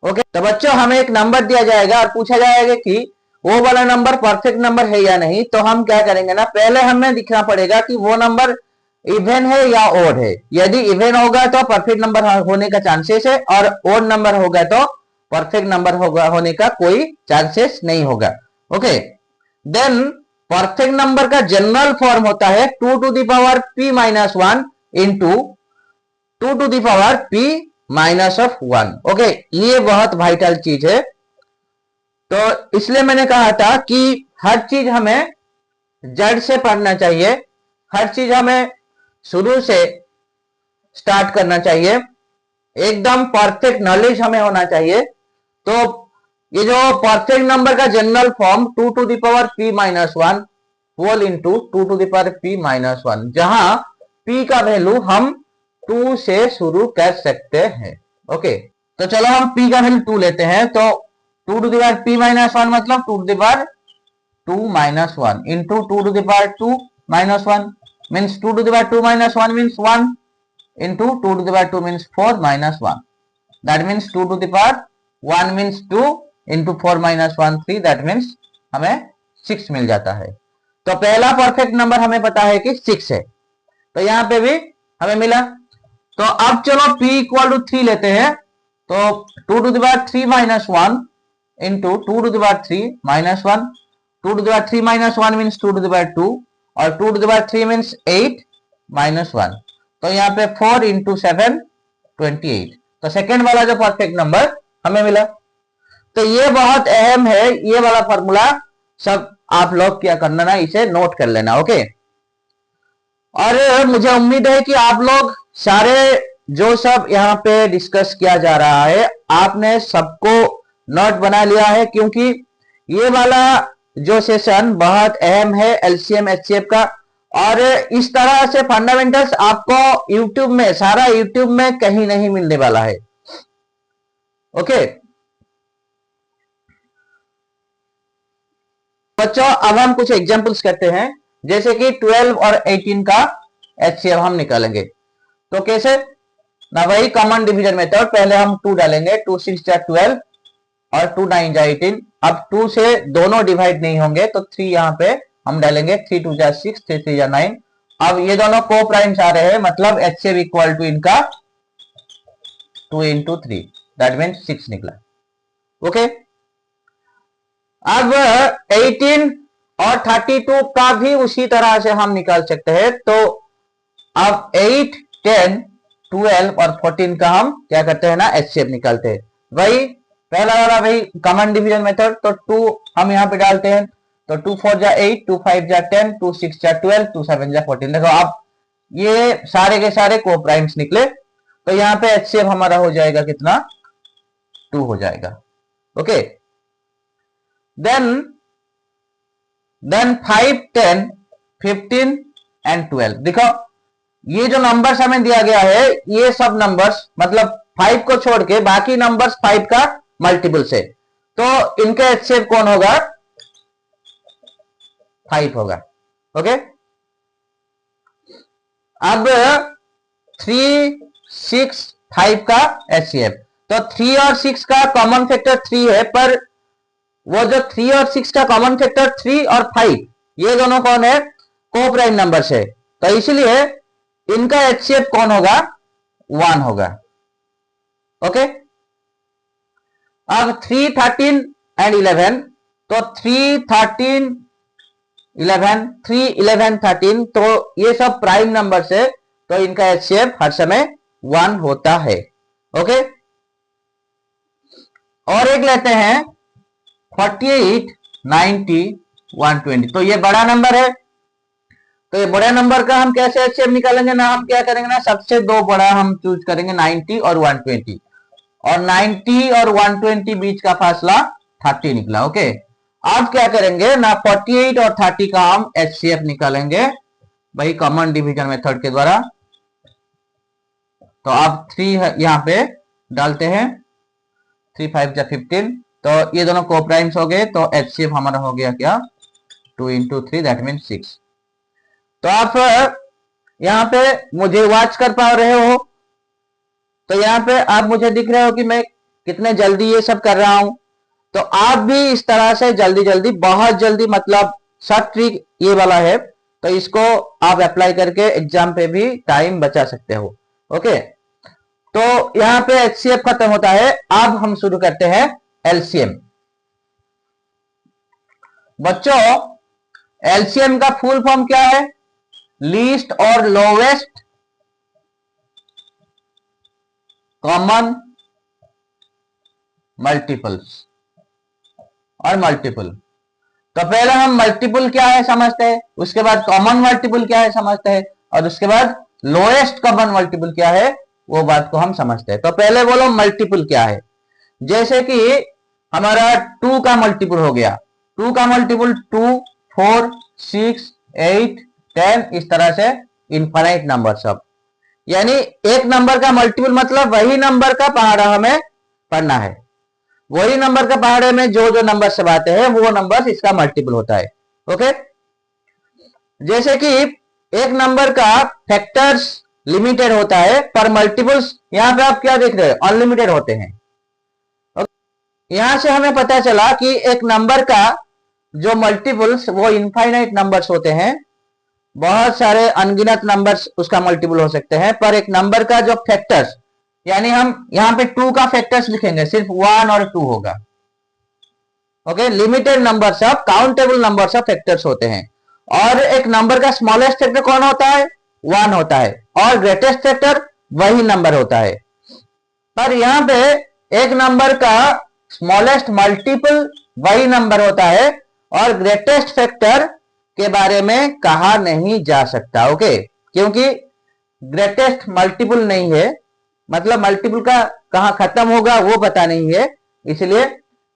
ओके, तो बच्चों हमें एक नंबर दिया जाएगा और पूछा जाएगा कि वो वाला नंबर परफेक्ट नंबर है या नहीं। तो हम क्या करेंगे ना, पहले हमें दिखना पड़ेगा कि वो नंबर इवन है या ओड है। यदि इवन होगा तो परफेक्ट नंबर होने का चांसेस है, और ओड नंबर होगा तो परफेक्ट नंबर होगा होने का कोई चांसेस नहीं होगा। ओके, देन परफेक्ट नंबर का जनरल फॉर्म होता है 2 to the power p - 1 into 2 to the power p - 1। Okay, ये बहुत वाइटल चीज है। तो इसलिए मैंने कहा था कि हर चीज हमें जड़ से पढ़ना चाहिए, हर चीज हमें शुरू से स्टार्ट करना चाहिए, एकदम परफेक्ट नॉलेज हमें होना चाहिए। तो ये जो परफेक्ट नंबर का general form 2 to the power p - 1 whole into 2 to the power p - 1, जहां p का वैल्यू हम 2 से शुरू कर सकते हैं। ओके, तो चलो हम p का वैल्यू 2 लेते हैं। तो 2 टू द पावर p - 1 मतलब 2 to the power 2 - 1 into 2 to the power 2 - 1 means 2 to the power 2 - 1 means 1 into 2 to the power 2 means 4 - 1, that means 2 to the power 1 means 2 into 4 - 1 3, that means हमें 6 मिल जाता है। तो पहला perfect number हमें पता है कि 6 है, तो यहां पे भी हमें मिला। तो अब चलो p = 3 लेते हैं। तो 2 to the power 3 - 1 into 2 to the power 3 - 1, 2 to the power 3 - 1 means 2 to the power 2, और 2 टू द पावर 3 मीन्स 8 - 1। तो यहाँ पे 4 इंटू 7 28। तो सेकेंड वाला जो परफेक्ट नंबर हमें मिला। तो ये बहुत अहम है, ये वाला फॉर्मूला सब आप लोग क्या करना ना, इसे नोट कर लेना। ओके, और मुझे उम्मीद है कि आप लोग सारे जो सब यहाँ पे डिस्कस किया जा रहा है आपने सबको नोट बना लिया है, क्योंकि ये वाला जो सेशन बहुत अहम है एलसीएम एचसीएफ का। और इस तरह से फंडामेंटल्स आपको यूट्यूब में, सारा यूट्यूब में कहीं नहीं मिलने वाला है। ओके बच्चों, अब हम कुछ एग्जांपल्स करते हैं, जैसे कि 12 और 18 का एचसीएफ हम निकालेंगे। तो कैसे ना, वही कॉमन डिवीजन मेथड, पहले हम 2 डालेंगे, 2 6 जा 12 और 2 9 जा 18। अब 2 से दोनों डिवाइड नहीं होंगे तो 3 यहां पे हम डालेंगे, 3 2 जा 6, 3 3 जा 9। अब ये दोनों को प्राइम्स आ रहे हैं, मतलब एचसीएफ इक्वल टू इनका 2 इंटू 3, दैट मीन 6 निकला। ओके, अब 18 और 32 का भी उसी तरह से हम निकाल सकते हैं। तो अब 8 10 12 और 14 का हम क्या करते हैं ना, एचसीएफ निकालते हैं। वही पहला वाला वही कॉमन डिवीजन मेथड। तो 2 हम यहां पे डालते हैं, तो 2 4 जा 8, 2 5 जा 10, 2 6 जा 12, 2 7 जा 14। देखो अब ये सारे के सारे को प्राइम्स निकले, तो यहां पे एचसीएफ हमारा हो जाएगा कितना, 2 हो जाएगा। Okay, then 5 10 15 and 12। देखो ये जो नंबर्स हमें दिया गया है, ये सब नंबर्स मतलब 5 को छोड़ के बाकी नंबर्स 5 का मल्टीपल्स है, तो इनका एचसीएफ कौन होगा, 5 होगा। ओके, अब 3 6 5 का एचसीएफ। तो 3 और 6 का कॉमन फैक्टर 3 है, पर वो जो 3 और 6 का कॉमन फैक्टर 3 और 5, ये दोनों कौन है, कोप्राइम नंबर्स है, तो इसलिए इनका एचसीएफ कौन होगा, 1 होगा। ओके, अब 3, 13 एंड 11, तो 3, 13, 11, 3, 11, 13, तो ये सब प्राइम नंबर से, तो इनका एचसीएफ हर समय 1 होता है। ओके, और एक लेते हैं 48, 90, 120, तो ये बड़ा नंबर है, तो ये बड़े नंबर का हम कैसे एचसीएफ निकालेंगे ना, हम क्या करेंगे ना, सबसे दो बड़ा हम चूज करेंगे 90 और 120, और 90 और 120 बीच का फासला 30 निकला। ओके, अब क्या करेंगे ना, 48 और 30 का हम एचसीएफ निकालेंगे भाई कॉमन डिवीजन मेथड के द्वारा। तो अब 3 यहां पे डालते हैं, 3, 5 जा 15, तो ये दोनों कोप्राइम्स हो गए, तो एचसीएफ हमारा हो गया क्या, 2 into 3, दैट मीन 6। तो आप यहाँ पे मुझे वॉच कर पा रहे हो, तो यहाँ पे आप मुझे दिख रहे हो कि मैं कितने जल्दी ये सब कर रहा हूं। तो आप भी इस तरह से जल्दी जल्दी, बहुत जल्दी, मतलब शॉर्ट ट्रिक ये वाला है, तो इसको आप अप्लाई करके एग्जाम पे भी टाइम बचा सकते हो। ओके, तो यहाँ पे एचसीएफ खत्म होता है। अब हम शुरू करते हैं एलसीएम। बच्चों, एलसीएम का फुल फॉर्म क्या है, लीस्ट और लोवेस्ट कॉमन मल्टीपल्स और मल्टीपल। तो पहले हम मल्टीपल क्या है समझते हैं, उसके बाद कॉमन मल्टीपल क्या है समझते हैं, और उसके बाद लोएस्ट कॉमन मल्टीपल क्या है वो बात को हम समझते हैं। तो पहले बोलो मल्टीपल क्या है। जैसे कि हमारा 2 का मल्टीपल हो गया, 2 का मल्टीपल 2, 4, 6, 8, 10, इस तरह से इनफाइनाइट नंबर सब, यानी एक नंबर का मल्टीपल मतलब वही नंबर का पहाड़ा हमें पढ़ना है, वही नंबर का पहाड़े में जो जो नंबर सब आते हैं वो नंबर इसका मल्टीपल होता है। ओके, जैसे कि एक नंबर का फैक्टर्स लिमिटेड होता है, पर मल्टीपल्स यहां पे आप क्या देख रहे हो, अनलिमिटेड होते हैं। यहां से हमें पता चला कि एक नंबर का जो मल्टीपल्स वो इनफाइनाइट नंबर्स होते हैं, बहुत सारे अनगिनत नंबर्स उसका मल्टीपल हो सकते हैं, पर एक नंबर का जो फैक्टर्स, यानी हम यहां पे 2 का फैक्टर्स लिखेंगे, सिर्फ 1 और 2 होगा। ओके, लिमिटेड नंबर सब काउंटेबल नंबर सब फैक्टर्स होते हैं, और एक नंबर का स्मॉलेस्ट फैक्टर कौन होता है, 1 होता है, और ग्रेटेस्ट फैक्टर वही नंबर होता है। पर यहां पे एक नंबर का स्मॉलेस्ट मल्टीपल वही नंबर होता है, और ग्रेटेस्ट फैक्टर के बारे में कहा नहीं जा सकता। ओके, क्योंकि ग्रेटेस्ट मल्टीपल नहीं है, मतलब मल्टीपल का कहां खत्म होगा वो पता नहीं है, इसलिए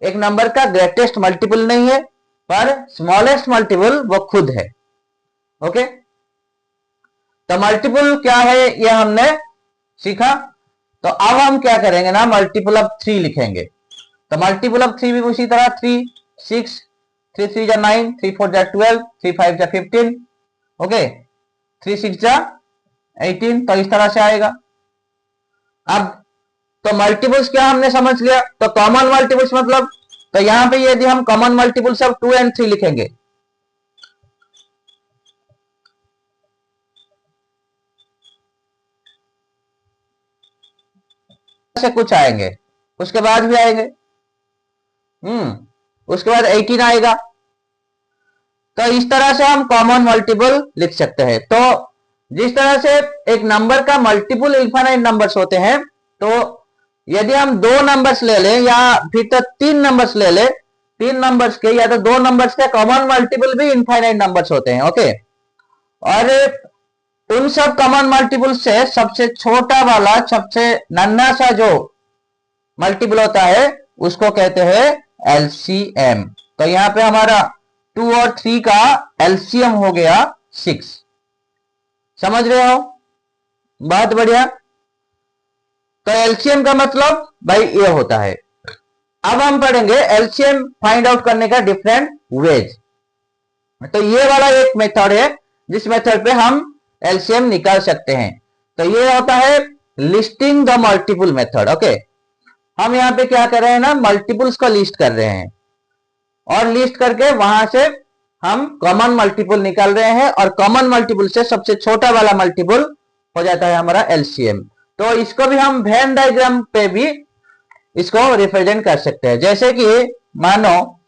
एक नंबर का ग्रेटेस्ट मल्टीपल नहीं है, पर स्मॉलेस्ट मल्टीपल वो खुद है। ओके, तो मल्टीपल क्या है ये हमने सीखा। तो अब हम क्या करेंगे ना, मल्टीपल ऑफ 3 लिखेंगे। तो मल्टीपल ऑफ 3 भी उसी तरह 3, 6, 3 3 जा 9, 3 4 जा 12, 3 5 जा 15, ओके, 3 6 जा 18, तो इस तरह से आएगा। अब तो मल्टीपल्स क्या हमने समझ लिया, तो कॉमन मल्टीपल्स मतलब, तो यहां पे यदि हम कॉमन मल्टीपल्स ऑफ 2 और 3 लिखेंगे, से कुछ आएंगे, उसके बाद भी आएंगे, उसके बाद 18 आएगा। तो इस तरह से हम कॉमन मल्टीपल लिख सकते हैं। तो जिस तरह से एक नंबर का मल्टीपल इनफाइनाइट नंबर्स होते हैं, तो यदि हम 2 नंबर्स ले लें या फिर तो 3 नंबर्स ले लें, 3 नंबर्स के या तो 2 नंबर्स के कॉमन मल्टीपल भी इनफाइनाइट नंबर्स होते हैं। ओके, और उन सब कॉमन मल्टीपल से सबसे छोटा वाला, सबसे नन्हा सा जो मल्टीपल होता है उसको कहते हैं एलसीएम। तो यहां पे हमारा 2 और 3 का एलसीएम हो गया 6। समझ रहे हो, बहुत बढ़िया। तो एलसीएम का मतलब भाई ये होता है। अब हम पढ़ेंगे एलसीएम फाइंड आउट करने का डिफरेंट वेज। तो ये वाला एक मेथड है जिस मेथड पे हम एलसीएम निकाल सकते हैं। तो ये होता है listing the multiple method. Okay, हम यहां पे क्या कर रहे हैं ना, मल्टीपल्स को लिस्ट कर रहे हैं, और लिस्ट करके वहां से हम कॉमन मल्टीपल निकाल रहे हैं, और कॉमन मल्टीपल से सबसे छोटा वाला मल्टीपल हो जाता है हमारा एलसीएम। तो इसको भी हम वेन डायग्राम पे भी इसको रिप्रेजेंट कर सकते हैं। जैसे कि मानो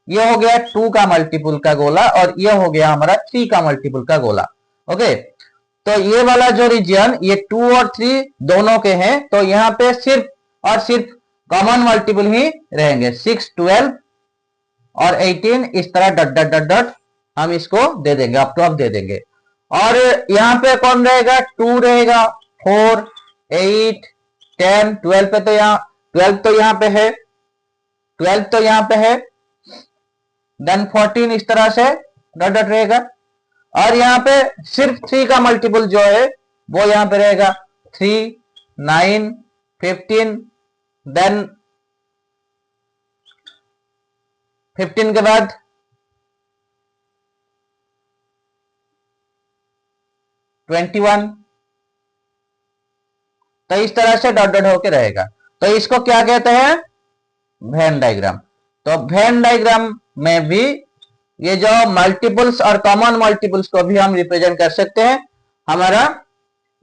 ये हो गया 2 का मल्टीपल का गोला और ये हो गया हमारा 3 का मल्टीपल का गोला। ओके, तो ये वाला जो रीजन ये 2 और 3 दोनों के हैं, तो यहाँ पे सिर्फ और सिर्फ कॉमन मल्टीपल ही रहेंगे। 6, 12 और 18 इस तरह डट डट डट डट हम इसको दे देंगे, अप टू अप दे देंगे। और यहाँ पे कौन रहेगा, 2 रहेगा, 4, 8, 10, 12 पे तो यहाँ 12 तो यहाँ पे है, 12 तो यहाँ पे है, देन 14 इस तरह से डट डट रहेगा। और यहाँ पे सिर्फ 3 का मल्टीपल जो है वो यहाँ पे रहेगा 3, 9, 15, देन 15 के बाद 21, तो इस तरह से डॉट डॉट होके रहेगा। तो इसको क्या कहते हैं, वेन डायग्राम। तो वेन डायग्राम में भी ये जो मल्टीपल्स और कॉमन मल्टीपल्स को भी हम रिप्रेजेंट कर सकते हैं। हमारा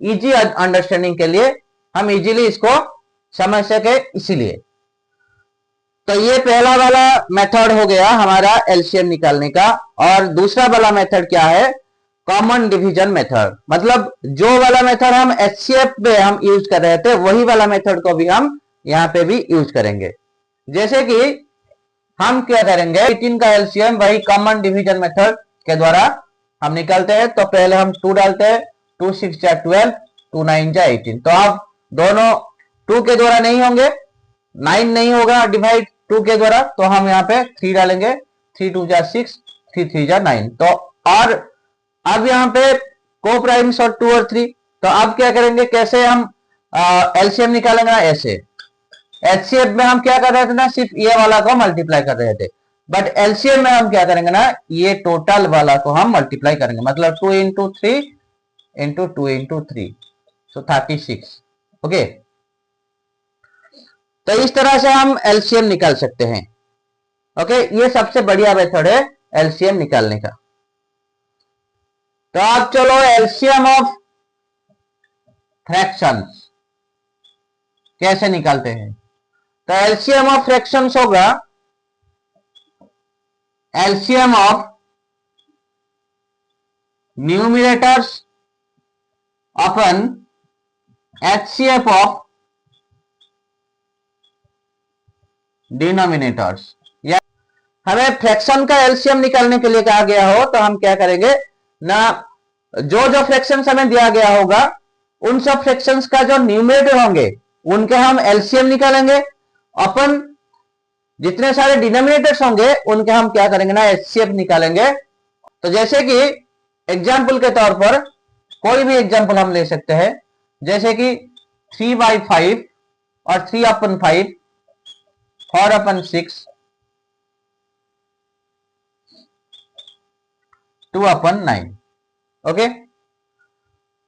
इजी अंडरस्टैंडिंग के लिए हम इजीली इसको समझ सके, इसीलिए। तो ये पहला वाला मेथड हो गया हमारा एलसीएम निकालने का। और दूसरा वाला मेथड क्या है, कॉमन डिवीजन मेथड। मतलब जो वाला मेथड हम एचसीएफ पे हम यूज कर रहे थे वही वाला मेथड को भी हम यहाँ पे भी यूज करेंगे। जैसे कि हम क्या करेंगे, 18 का एलसीएम वही कॉमन डिवीजन मेथड के द्वारा हम निकालते हैं। तो पहले हम 2 डालते हैं, 2 6 जा 12, 2 9 जा 18। तो अब दोनों 2 के द्वारा नहीं होंगे, 9 नहीं होगा डिवाइड 2 के द्वारा, तो हम यहाँ पे 3 डालेंगे, 3 2 जा 6, 3 3 जा 9। तो और अब यहाँ पे को प्राइम्स और 2 और 3। तो अब क्या करेंगे, कैसे हम एलसीएम निकालेंगे ना, ऐसे। एचसीएफ में हम क्या कर रहे थे ना, सिर्फ ये वाला को मल्टीप्लाई कर रहे थे, बट एलसीएम में हम क्या करेंगे ना, ये टोटल वाला को हम मल्टीप्लाई करेंगे। मतलब 2 इंटू 3 इंटू 2 इंटू 3, सो 36। ओके, तो इस तरह से हम एलसीएम निकाल सकते हैं। ओके, ये सबसे बढ़िया मेथड है एलसीएम निकालने का। तो अब चलो एलसीएम ऑफ फ्रैक्शंस कैसे निकालते हैं। तो एलसीएम ऑफ फ्रैक्शंस होगा LCM of numerators upon HCF of denominators. या हमें फ्रैक्शन का एलसीएम निकालने के लिए कहा गया हो तो हम क्या करेंगे ना, जो जो फ्रैक्शंस हमें दिया गया होगा उन सब फ्रैक्शंस का जो न्यूमरेटर होंगे उनके हम एलसीएम निकालेंगे। अपन जितने सारे डिनोमिनेटर्स होंगे उनके हम क्या करेंगे ना, एचसीएफ निकालेंगे। तो जैसे कि एग्जाम्पल के तौर पर कोई भी एग्जाम्पल हम ले सकते हैं, जैसे कि 3/5 और 3/5, 4/6, 2/9। ओके,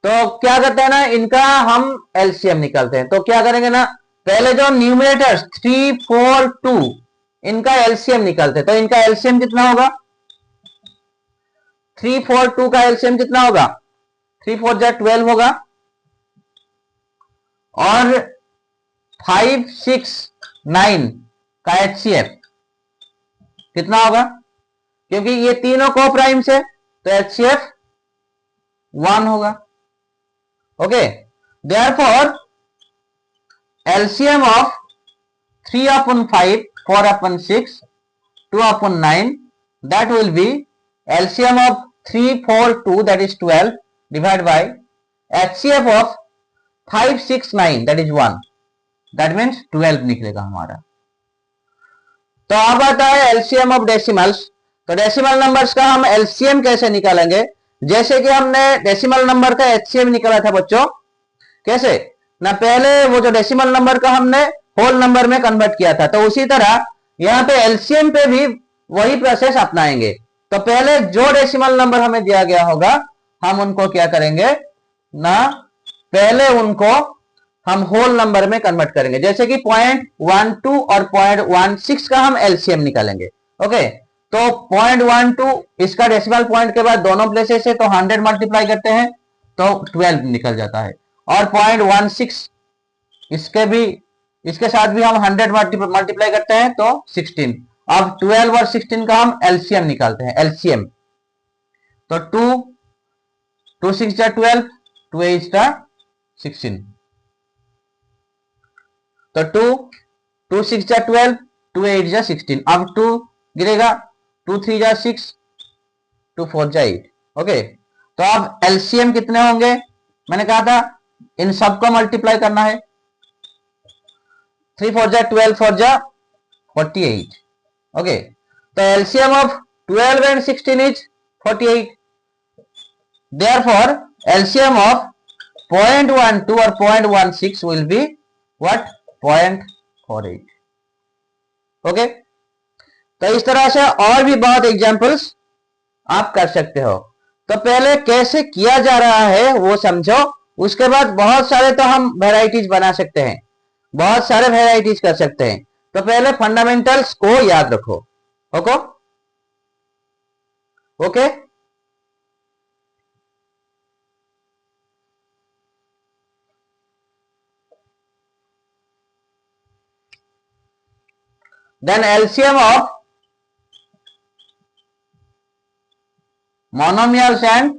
तो क्या करते हैं ना, इनका हम एलसीएम निकालते हैं। तो क्या करेंगे ना, पहले जो न्यूमरेटर्स 3 4 2 इनका एलसीएम निकालते हैं। तो इनका एलसीएम कितना होगा, 3 4 2 का एलसीएम कितना होगा, 3 4 जा 12 होगा, और 5 6 9 का एचसीएफ कितना होगा, क्योंकि ये तीनों को प्राइम्स है तो एचसीएफ 1 होगा। Okay, therefore LCM of 3/5, 4/6, 2/9, that will be LCM of 3 4 2 that is 12 divided by HCF of 5 6 9 that is 1, that means 12 निकलेगा हमारा। तो अब आता है LCM of डेसिमल्स। तो डेसिमल नंबर्स का हम LCM कैसे निकालेंगे, जैसे कि हमने डेसिमल नंबर का HCM निकाला था बच्चों, कैसे ना, पहले वो जो डेसिमल नंबर का हमने होल नंबर में कन्वर्ट किया था, तो उसी तरह यहाँ पे एलसीएम पे भी वही प्रोसेस अपनाएंगे। तो पहले जो डेसिमल नंबर हमें दिया गया होगा हम उनको क्या करेंगे ना, पहले उनको हम होल नंबर में कन्वर्ट करेंगे। जैसे कि 0.12 और 0.16 का हम एलसीएम निकालेंगे। ओके, तो 0.12 इसका डेसिमल पॉइंट के बाद दोनों प्लेसेस है तो 100 मल्टीप्लाई करते हैं तो 12 निकल जाता है, और 0.16 इसके भी इसके साथ भी हम 100 मल्टीप्लाई करते हैं तो 16। अब 12 और 16 का हम एलसीएम निकालते हैं, एलसीएम। तो 2 6 जा 12, 2 8 जा 16। तो 2 6 जा 12, 2 8 जा 16। अब 2 गिरेगा, 2 3 जा 6, 2 4 जा 8। ओके, तो अब एलसीएम कितने होंगे? मैंने कहा था इन सबको मल्टीप्लाई करना है। 3 4 जा 12, 4 जा 48। ओके, तो LCM of 12 and 16 is 48. Therefore, LCM of 0.12 or 0.16 will be what? 0.48. Okay, तो इस तरह से और भी बहुत एग्जांपल्स आप कर सकते हो। तो पहले कैसे किया जा रहा है वो समझो, उसके बाद बहुत सारे तो हम वेराइटीज बना सकते हैं, बहुत सारे वेराइटीज कर सकते हैं। तो पहले फंडामेंटल्स को याद रखो। Okay okay, then LCM of monomials and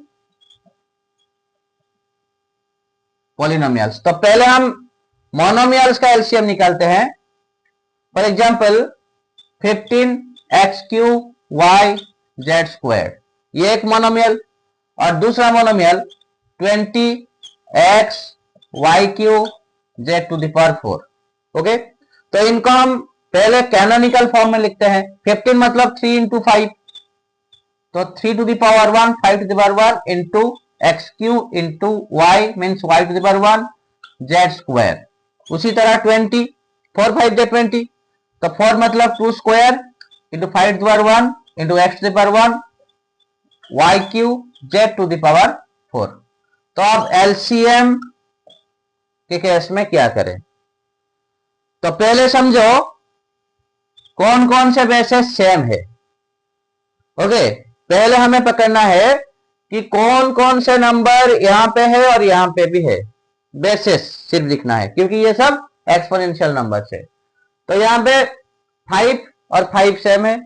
polynomials। तो पहले हम मोनोमियल्स का एलसीएम निकालते हैं। फॉर एग्जांपल 15x3y z², ये एक मोनोमियल। और दूसरा मोनोमियल 20xy3z⁴। ओके, तो इनको हम पहले कैनोनिकल फॉर्म में लिखते हैं। 15 मतलब 3 into 5, तो 3 to the power 1, 5 to the power 1 into x³ into y means y to the power 1 z²। उसी तरह 20, 4 5 दे 20, तो 4 मतलब 2 square into 5 to the power 1 into x to the power 1 y³ z to the power 4। तो अब LCM के case में क्या करें? तो पहले समझो कौन कौन से बेसेस सेम है। ओके, पहले हमें पकड़ना है कि कौन कौन से नंबर यहां पे है और यहां पे भी है। बेसिस सिर्फ लिखना है क्योंकि ये सब एक्सपोनेंशियल नंबर है। तो यहां पे 5 और 5 सेम है।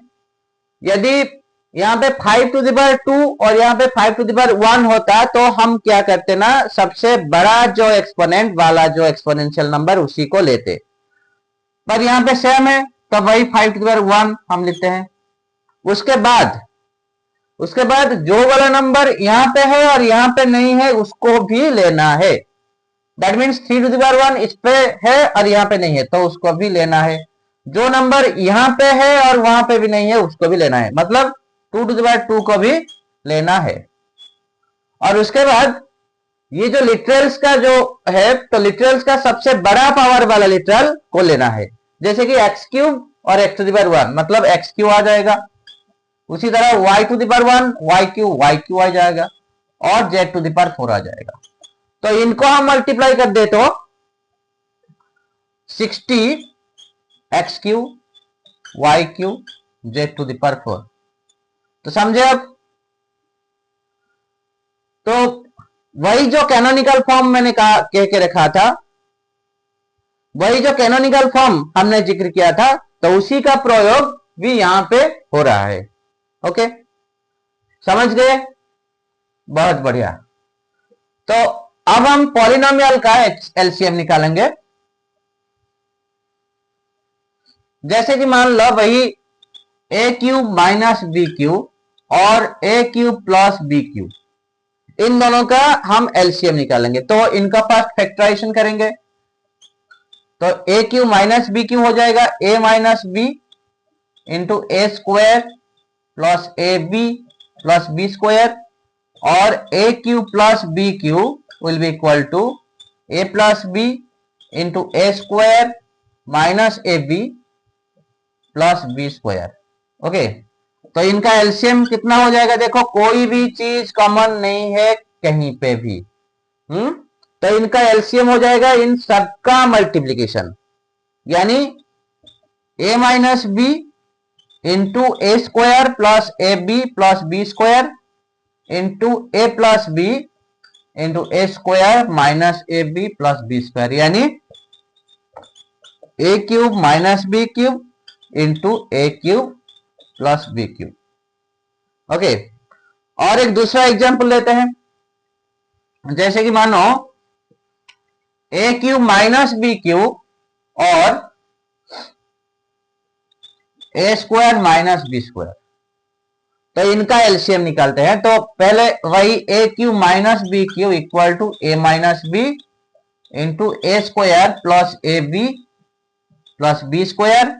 यदि यहां पे 5 to the power 2 और यहां पे 5 to the power 1 होता तो हम क्या करते ना, सबसे बड़ा जो एक्सपोनेंट वाला जो एक्सपोनेंशियल नंबर उसी को लेते। पर यहां पे सेम है तो वही 5 to the power 1 हम लिखते हैं। उसके बाद जो वाला नंबर यहां पे है और यहां पे नहीं है उसको भी लेना है। That means 3 to the power 1 इस पे है और यहां पे नहीं है तो उसको भी लेना है। जो नंबर यहां पे है और वहां पे भी नहीं है उसको भी लेना है, मतलब 2 to the power 2 को भी लेना है। और उसके बाद ये जो लिटरल्स का जो है, तो लिटरल्स का सबसे बड़ा पावर वाला लिटरल को लेना है। जैसे कि x³ और x to the power 1 मतलब x³ आ जाएगा। उसी तरह y to the power 1 y³ आ जाएगा और z to the power 4 आ जाएगा। तो इनको हम मल्टीप्लाई कर दे तो 60x³ y³ z to the power 4। तो समझे अब? तो वही जो कैनोनिकल फॉर्म मैंने कह के रखा था, वही जो कैनोनिकल फॉर्म हमने जिक्र किया था, तो उसी का प्रयोग भी यहां पे हो रहा है। ओके, समझ गए? बहुत बढ़िया। तो अब हम पॉलिनोमियल का एलसीएम निकालेंगे। जैसे कि मान लो वही a³ माइनस b³ और a³ प्लस b³, इन दोनों का हम एलसीएम निकालेंगे। तो इनका फर्स्ट फैक्टराइजेशन करेंगे तो a³ माइनस b³ हो जाएगा a minus b into a² plus ab plus b² और a³ plus b³ will be equal to a plus b into a² minus ab plus b²। Okay, तो इनका LCM कितना हो जाएगा? देखो कोई भी चीज कॉमन नहीं है कहीं पे भी। तो इनका एलसीएम हो जाएगा इन सबका मल्टीप्लीकेशन, यानी a minus b into a² plus ab plus b² into a plus b into a² minus ab plus b², यानी a cube minus b cube into a cube plus b cube. Okay, और एक दूसरा example लेते हैं, जैसे कि मानो a cube minus b cube और a square minus b square, तो इनका एलसीएम निकालते हैं। तो पहले वही a cube minus b cube equal to A minus b into a square plus a b plus b square,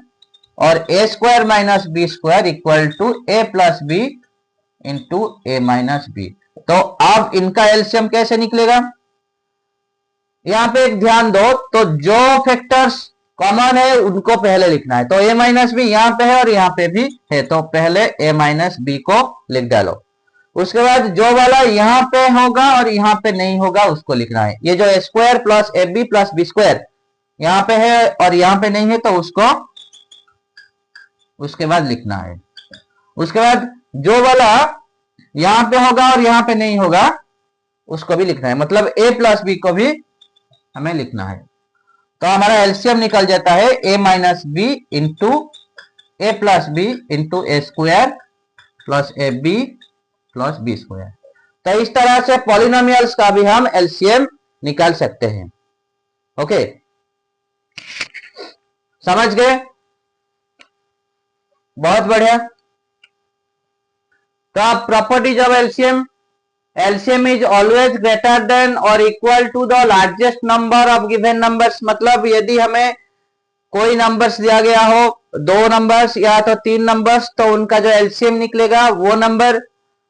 और a square minus b square equal to a plus b into a minus b. तो अब इनका LCM कैसे निकलेगा, यहां पे एक ध्यान दो, तो जो फैक्टर्स कॉमन है उनको पहले लिखना है। तो ए माइनस बी यहां पे है और यहां पे भी है, तो पहले ए माइनस बी को लिख डालो। उसके बाद जो वाला यहां पे होगा और यहां पे नहीं होगा उसको लिखना है। ये जो a square plus a b plus b square यहां पे है और यहां पे नहीं है, तो उसको उसके बाद लिखना है। उसके बाद जो वाला यहां पे होगा और यहां पे नहीं होगा उसको भी लिखना है, मतलब ए प्लस बी को भी हमें लिखना है। तो हमारा एलसीएम निकल जाता है a minus b into a plus b into a square plus a b plus b square. तो इस तरह से पॉलिनोमियल्स का भी हम एलसीएम निकाल सकते हैं। ओके, समझ गए? बहुत बढ़िया। तो अब properties of LCM, LCM is always greater than और equal to the largest number of given numbers. मतलब यदि हमें कोई नंबर्स दिया गया हो, 2 नंबर्स या तो 3 नंबर्स, तो उनका जो एलसीएम निकलेगा वो नंबर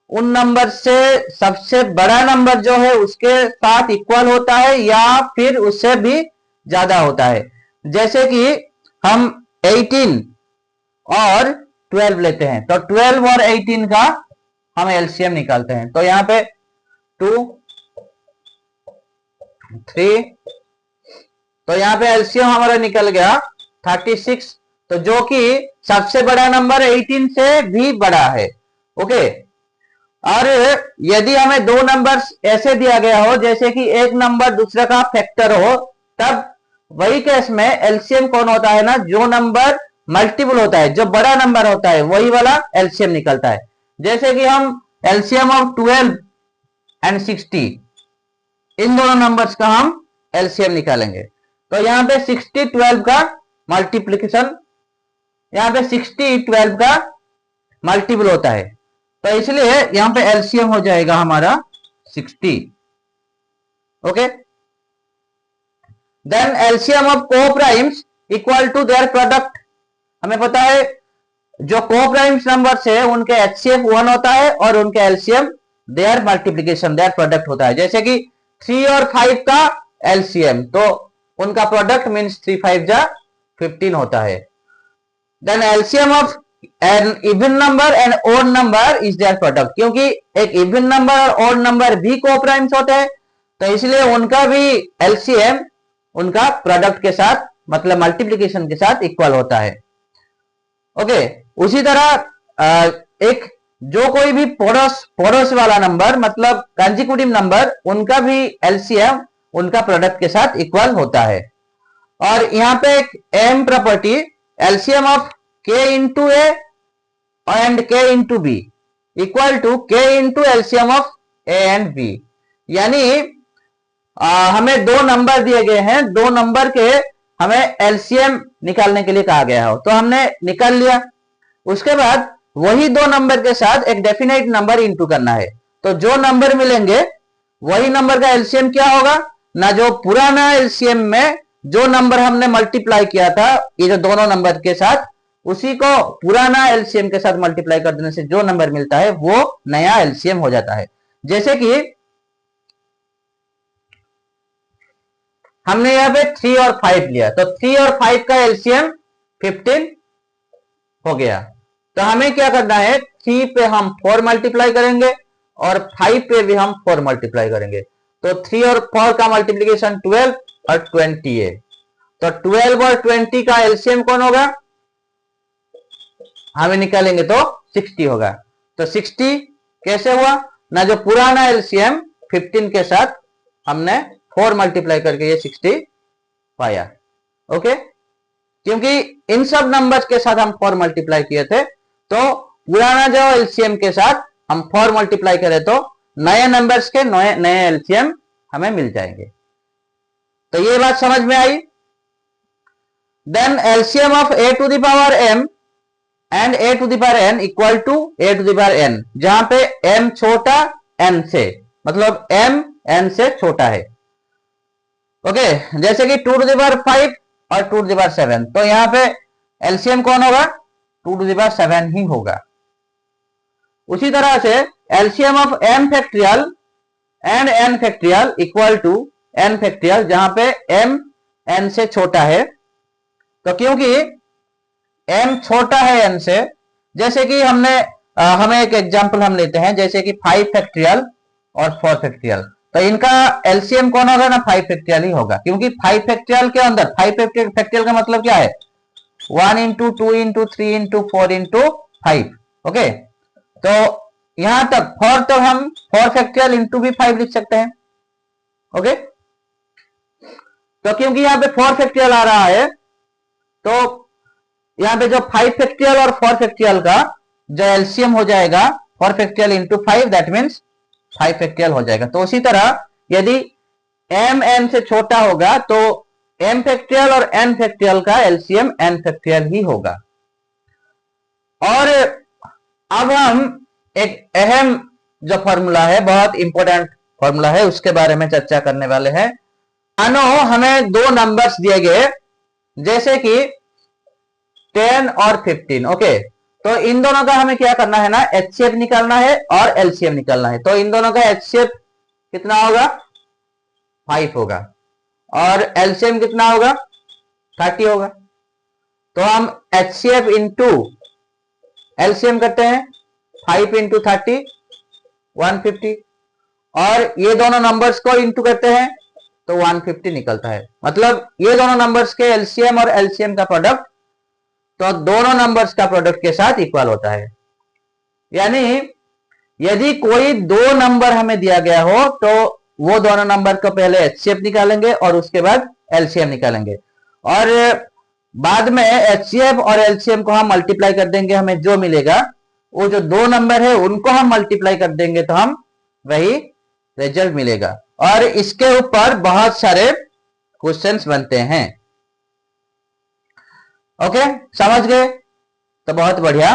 उन नंबर से सबसे बड़ा नंबर जो है उसके साथ इक्वल होता है या फिर उससे भी ज्यादा होता है। जैसे कि हम 18 और 12 लेते हैं, तो 12 और 18 का हम एलसीएम निकालते हैं। तो यहां पे 2 3, तो यहां पे एलसीएम हमारा निकल गया 36, तो जो कि सबसे बड़ा नंबर 18 से भी बड़ा है। ओके, और यदि हमें 2 नंबर्स ऐसे दिया गया हो जैसे कि एक नंबर दूसरे का फैक्टर हो, तब वही केस में एलसीएम कौन होता है ना, जो नंबर मल्टीपल होता है, जो बड़ा नंबर होता है वही वाला एलसीएम निकलता है। जैसे कि हम एलसीएम ऑफ 12 एंड 60, इन दोनों नंबर्स का हम एलसीएम निकालेंगे। तो यहां पे 60 12 का मल्टीप्लीकेशन, यहां पे 60 12 का मल्टीपल होता है, तो इसलिए यहां पे एलसीएम हो जाएगा हमारा 60। Okay, then LCM of coprimes equal to their product. हमें पता है जो कोप्राइम्स नंबर्स है उनके एचसीएफ 1 होता है और उनके LCM their multiplication their product होता है। जैसे कि 3 और 5 का एलसीएम, तो उनका प्रोडक्ट मींस 3 5 जा 15 होता है। Then LCM of an even number and odd number is their product, क्योंकि एक इवन नंबर और ओड नंबर भी कोप्राइम्स होते हैं, तो इसलिए उनका भी एलसीएम उनका प्रोडक्ट के साथ मतलब मल्टीप्लीकेशन के साथ इक्वल होता है। ओके, उसी तरह एक जो कोई भी पड़ोस वाला नंबर मतलब कंसेक्यूटिव नंबर, उनका भी एलसीएम उनका प्रोडक्ट के साथ इक्वल होता है। और यहां पे एक एम property, LCM of k into a and k into b equal to k into LCM of a and b. यानी हमें 2 नंबर दिए गए हैं, 2 नंबर के हमें एलसीएम निकालने के लिए कहा गया हो, तो हमने निकाल लिया। उसके बाद वही 2 नंबर के साथ एक डेफिनेट नंबर इंटू करना है, तो जो नंबर मिलेंगे वही नंबर का एलसीएम क्या होगा ना, जो पुराना एलसीएम में जो नंबर हमने मल्टीप्लाई किया था ये जो दोनों नंबर के साथ, उसी को पुराना एलसीएम के साथ मल्टीप्लाई कर देने से जो नंबर मिलता है वो नया एलसीएम हो जाता है। जैसे कि हमने यहां पे 3 और 5 लिया, तो 3 और 5 का एलसीएम 15 हो गया। तो हमें क्या करना है, 3 पे हम 4 मल्टीप्लाई करेंगे और 5 पे भी हम 4 मल्टीप्लाई करेंगे, तो 3 और 4 का मल्टीप्लीकेशन 12 और 20 है। तो 12 और 20 का एलसीएम कौन होगा, हमें निकालेंगे तो 60 होगा। तो 60 कैसे हुआ ना, जो पुराना एलसीएम 15 के साथ हमने 4 मल्टीप्लाई करके ये 60 पाया। ओके, क्योंकि इन सब नंबर्स के साथ हम 4 मल्टीप्लाई किए थे, तो पुराना जो एलसीएम के साथ हम 4 मल्टीप्लाई करें तो नए नंबर्स के नए एलसीएम हमें मिल जाएंगे। तो ये बात समझ में आई। Then LCM of a to the power m and a to the power n equal to a to the power n, जहां पे m छोटा n से, मतलब m n से छोटा है। ओके, जैसे कि 2 टू द पावर 5 और 2 टू द पावर 7, तो यहां पे एलसीएम कौन होगा? 2 टू द पावर 7 ही होगा। उसी तरह से LCM of m factorial and n factorial equal to n factorial, जहां पे m n से छोटा है। तो क्योंकि m छोटा है n से, जैसे कि हमें एक एग्जांपल हम लेते हैं, जैसे कि 5 फैक्टोरियल और 4 फैक्टोरियल, तो इनका एलसीएम कौन होगा ना? 5 फैक्टोरियल ही होगा, क्योंकि 5 फैक्टोरियल के अंदर 5 फैक्टोरियल का मतलब क्या है? 1 into 2 into 3 into 4 into 5। Okay, तो यहां तक 4 तक हम 4 फैक्टोरियल इंटू भी 5 लिख सकते हैं। ओके, तो क्योंकि यहां पे 4 फैक्टोरियल आ रहा है, तो यहां पे जो 5 फैक्टोरियल और 4 फैक्टोरियल का जो एलसीएम हो जाएगा 4 factorial into 5, that means 5 factorial हो जाएगा। तो उसी तरह यदि m n से छोटा होगा तो m फैक्टोरियल और n फैक्टोरियल का एलसीएम n फैक्टोरियल ही होगा। और अब हम एक अहम जो फॉर्मूला है, बहुत इंपॉर्टेंट फॉर्मूला है, उसके बारे में चर्चा करने वाले हैं। मानो हमें दो नंबर्स दिए गए, जैसे कि 10 और 15। ओके, तो इन दोनों का हमें क्या करना है ना? एचसीएफ निकालना है और एलसीएम निकालना है। तो इन दोनों का एचसीएफ कितना होगा? 5 होगा, और एलसीएम कितना होगा? 30 होगा। तो हम एचसीएफ इंटू एलसीएम करते हैं, 5 इंटू 30 150, और ये दोनों नंबर्स को इंटू करते हैं तो 150 निकलता है। मतलब ये दोनों नंबर्स के एलसीएम और एलसीएम का प्रोडक्ट तो दोनों नंबर्स का प्रोडक्ट के साथ इक्वल होता है। यानी यदि कोई दो नंबर हमें दिया गया हो तो वो दोनों नंबर को पहले एचसीएफ निकालेंगे और उसके बाद एलसीएम निकालेंगे, और बाद में एचसीएफ और एलसीएम को हम मल्टीप्लाई कर देंगे, हमें जो मिलेगा वो जो दो नंबर है उनको हम मल्टीप्लाई कर देंगे तो हम वही रिजल्ट मिलेगा। और इसके ऊपर बहुत सारे क्वेश्चंस बनते हैं। ओके, समझ गए? तो बहुत बढ़िया।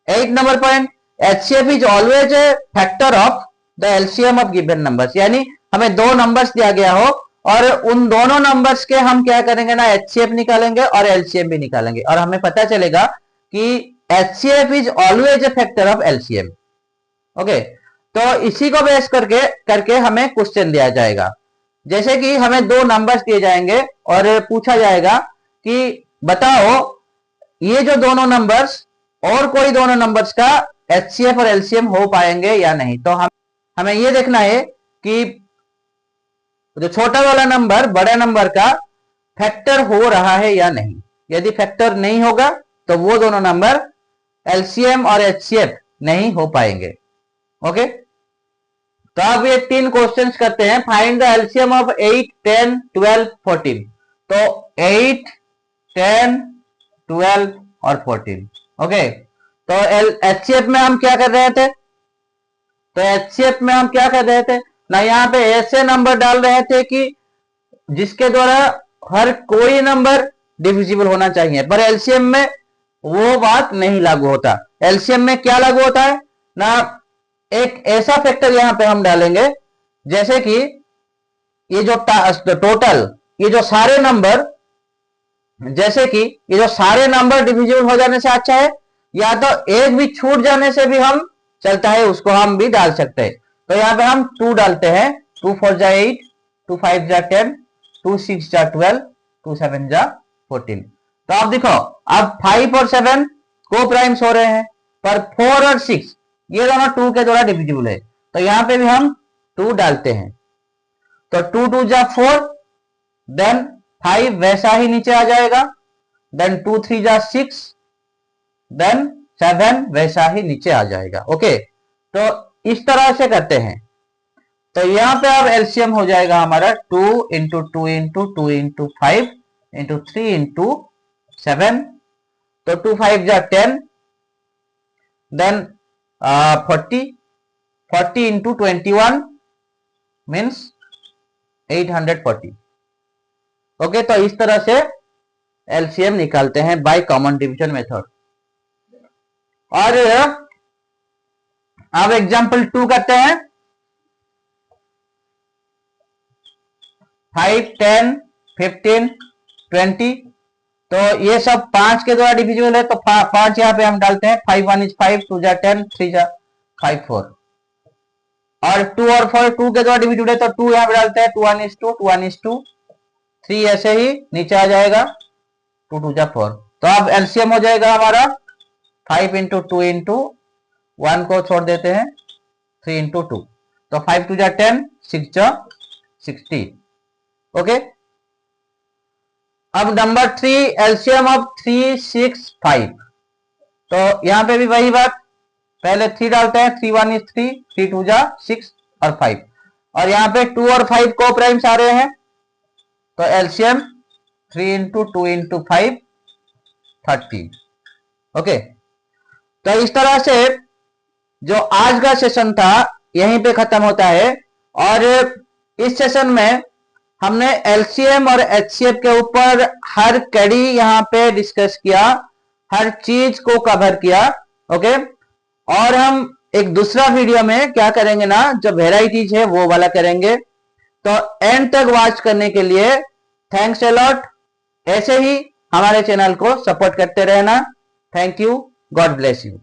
8 number point, HCF is always a factor of the LCM of given numbers. यानी हमें दो नंबर्स दिया गया हो और उन दोनों नंबर्स के हम क्या करेंगे ना? एचसीएफ निकालेंगे और एलसीएम भी निकालेंगे, और हमें पता चलेगा कि HCF is always a factor of LCM. Okay, तो इसी को बेस करके हमें क्वेश्चन दिया जाएगा। जैसे कि हमें दो नंबर्स दिए जाएंगे और पूछा जाएगा कि बताओ ये जो दोनों नंबर्स और कोई दोनों नंबर्स का एचसीएफ और एलसीएम हो पाएंगे या नहीं। तो हमें ये देखना है कि जो छोटा वाला नंबर बड़े नंबर का फैक्टर हो रहा है या नहीं। यदि फैक्टर नहीं होगा तो वो दोनों नंबर एलसीएम और एचसीएफ नहीं हो पाएंगे। ओके, तो अब ये 3 क्वेश्चंस करते हैं। Find the LCM of 8, 10, 12, 14। तो 8, 10, 12 और 14। ओके, तो एचसीएफ में हम क्या कर रहे थे? तो एचसीएफ में हम क्या कर रहे थे ना? यहाँ पे ऐसे नंबर डाल रहे थे कि जिसके द्वारा हर कोई नंबर डिविजिबल होना चाहिए, पर एलसीएम में वो बात नहीं लागू होता। एलसीएम में क्या लागू होता है ना? एक ऐसा फैक्टर यहां पे हम डालेंगे, जैसे कि ये जो टोटल ये जो सारे नंबर, जैसे कि ये जो सारे नंबर डिविजिबल हो जाने से अच्छा है, या तो एक भी छूट जाने से भी हम चलता है, उसको हम भी डाल सकते हैं। तो यहाँ पे हम 2 डालते हैं। 2 4 जा 8, 2 5 जा 10, 2 6 जा 12, 2 7 जा 14। तो आप देखो, अब 5 और 7 को प्राइम्स हो रहे हैं, पर 4 और 6 ये दोनों 2 के द्वारा डिविजिबल है, तो यहां पे भी हम 2 डालते हैं। तो 2 2 जा 4, देन 5 वैसा ही नीचे आ जाएगा, देन 2 3 जा 6, देन 7 वैसा ही नीचे आ जाएगा। ओके, तो इस तरह से करते हैं। तो यहां पे अब एलसीएम हो जाएगा हमारा 2 into 2 into 2 into 5 into 3 into 7, तो 2 5 जा 10, देन 40 इंटू 21 मीन्स 840। ओके, तो इस तरह से एलसीएम निकालते हैं बाय कॉमन डिवीजन मेथड। और अब एग्जांपल 2 करते हैं। 5 10 15 20, तो ये सब 5 के द्वारा डिविजिबल है, तो 5 यहाँ पे हम डालते हैं। 5 1 इज 5, 2 जा 10, 3 जा 5 4, और 2 और 4 2 के द्वारा डिविजिबल है, तो 2 यहाँ पे डालते हैं। 2 1 इज 2, 2 1 इज 2, 3 ऐसे ही नीचे आ जाएगा। 2 2 जा 4, तो अब एलसीएम हो जाएगा हमारा 5 इंटू 2 इंटू 1 को छोड़ देते हैं, 3 इंटू 2, तो 5 2 जा 10, 6 जा 60। ओके, अब नंबर 3, एलसीएम ऑफ 3 6 5, तो यहां पे भी वही बात, पहले 3 डालते हैं। 3 1 इज 3, 3 2 जा 6 और 5, और यहाँ पे 2 और 5 को प्राइम्स आ रहे हैं, तो एलसीएम 3 इंटू 2 इंटू 5 30। ओके, तो इस तरह से जो आज का सेशन था यहीं पे खत्म होता है। और इस सेशन में हमने एलसीएम और एचसीएफ के ऊपर हर कड़ी यहाँ पे डिस्कस किया, हर चीज को कवर किया। ओके, और हम एक दूसरा वीडियो में क्या करेंगे ना, जो वेराइटीज है वो वाला करेंगे। तो एंड तक वॉच करने के लिए थैंक्स अ लॉट। ऐसे ही हमारे चैनल को सपोर्ट करते रहना। Thank you, God bless you.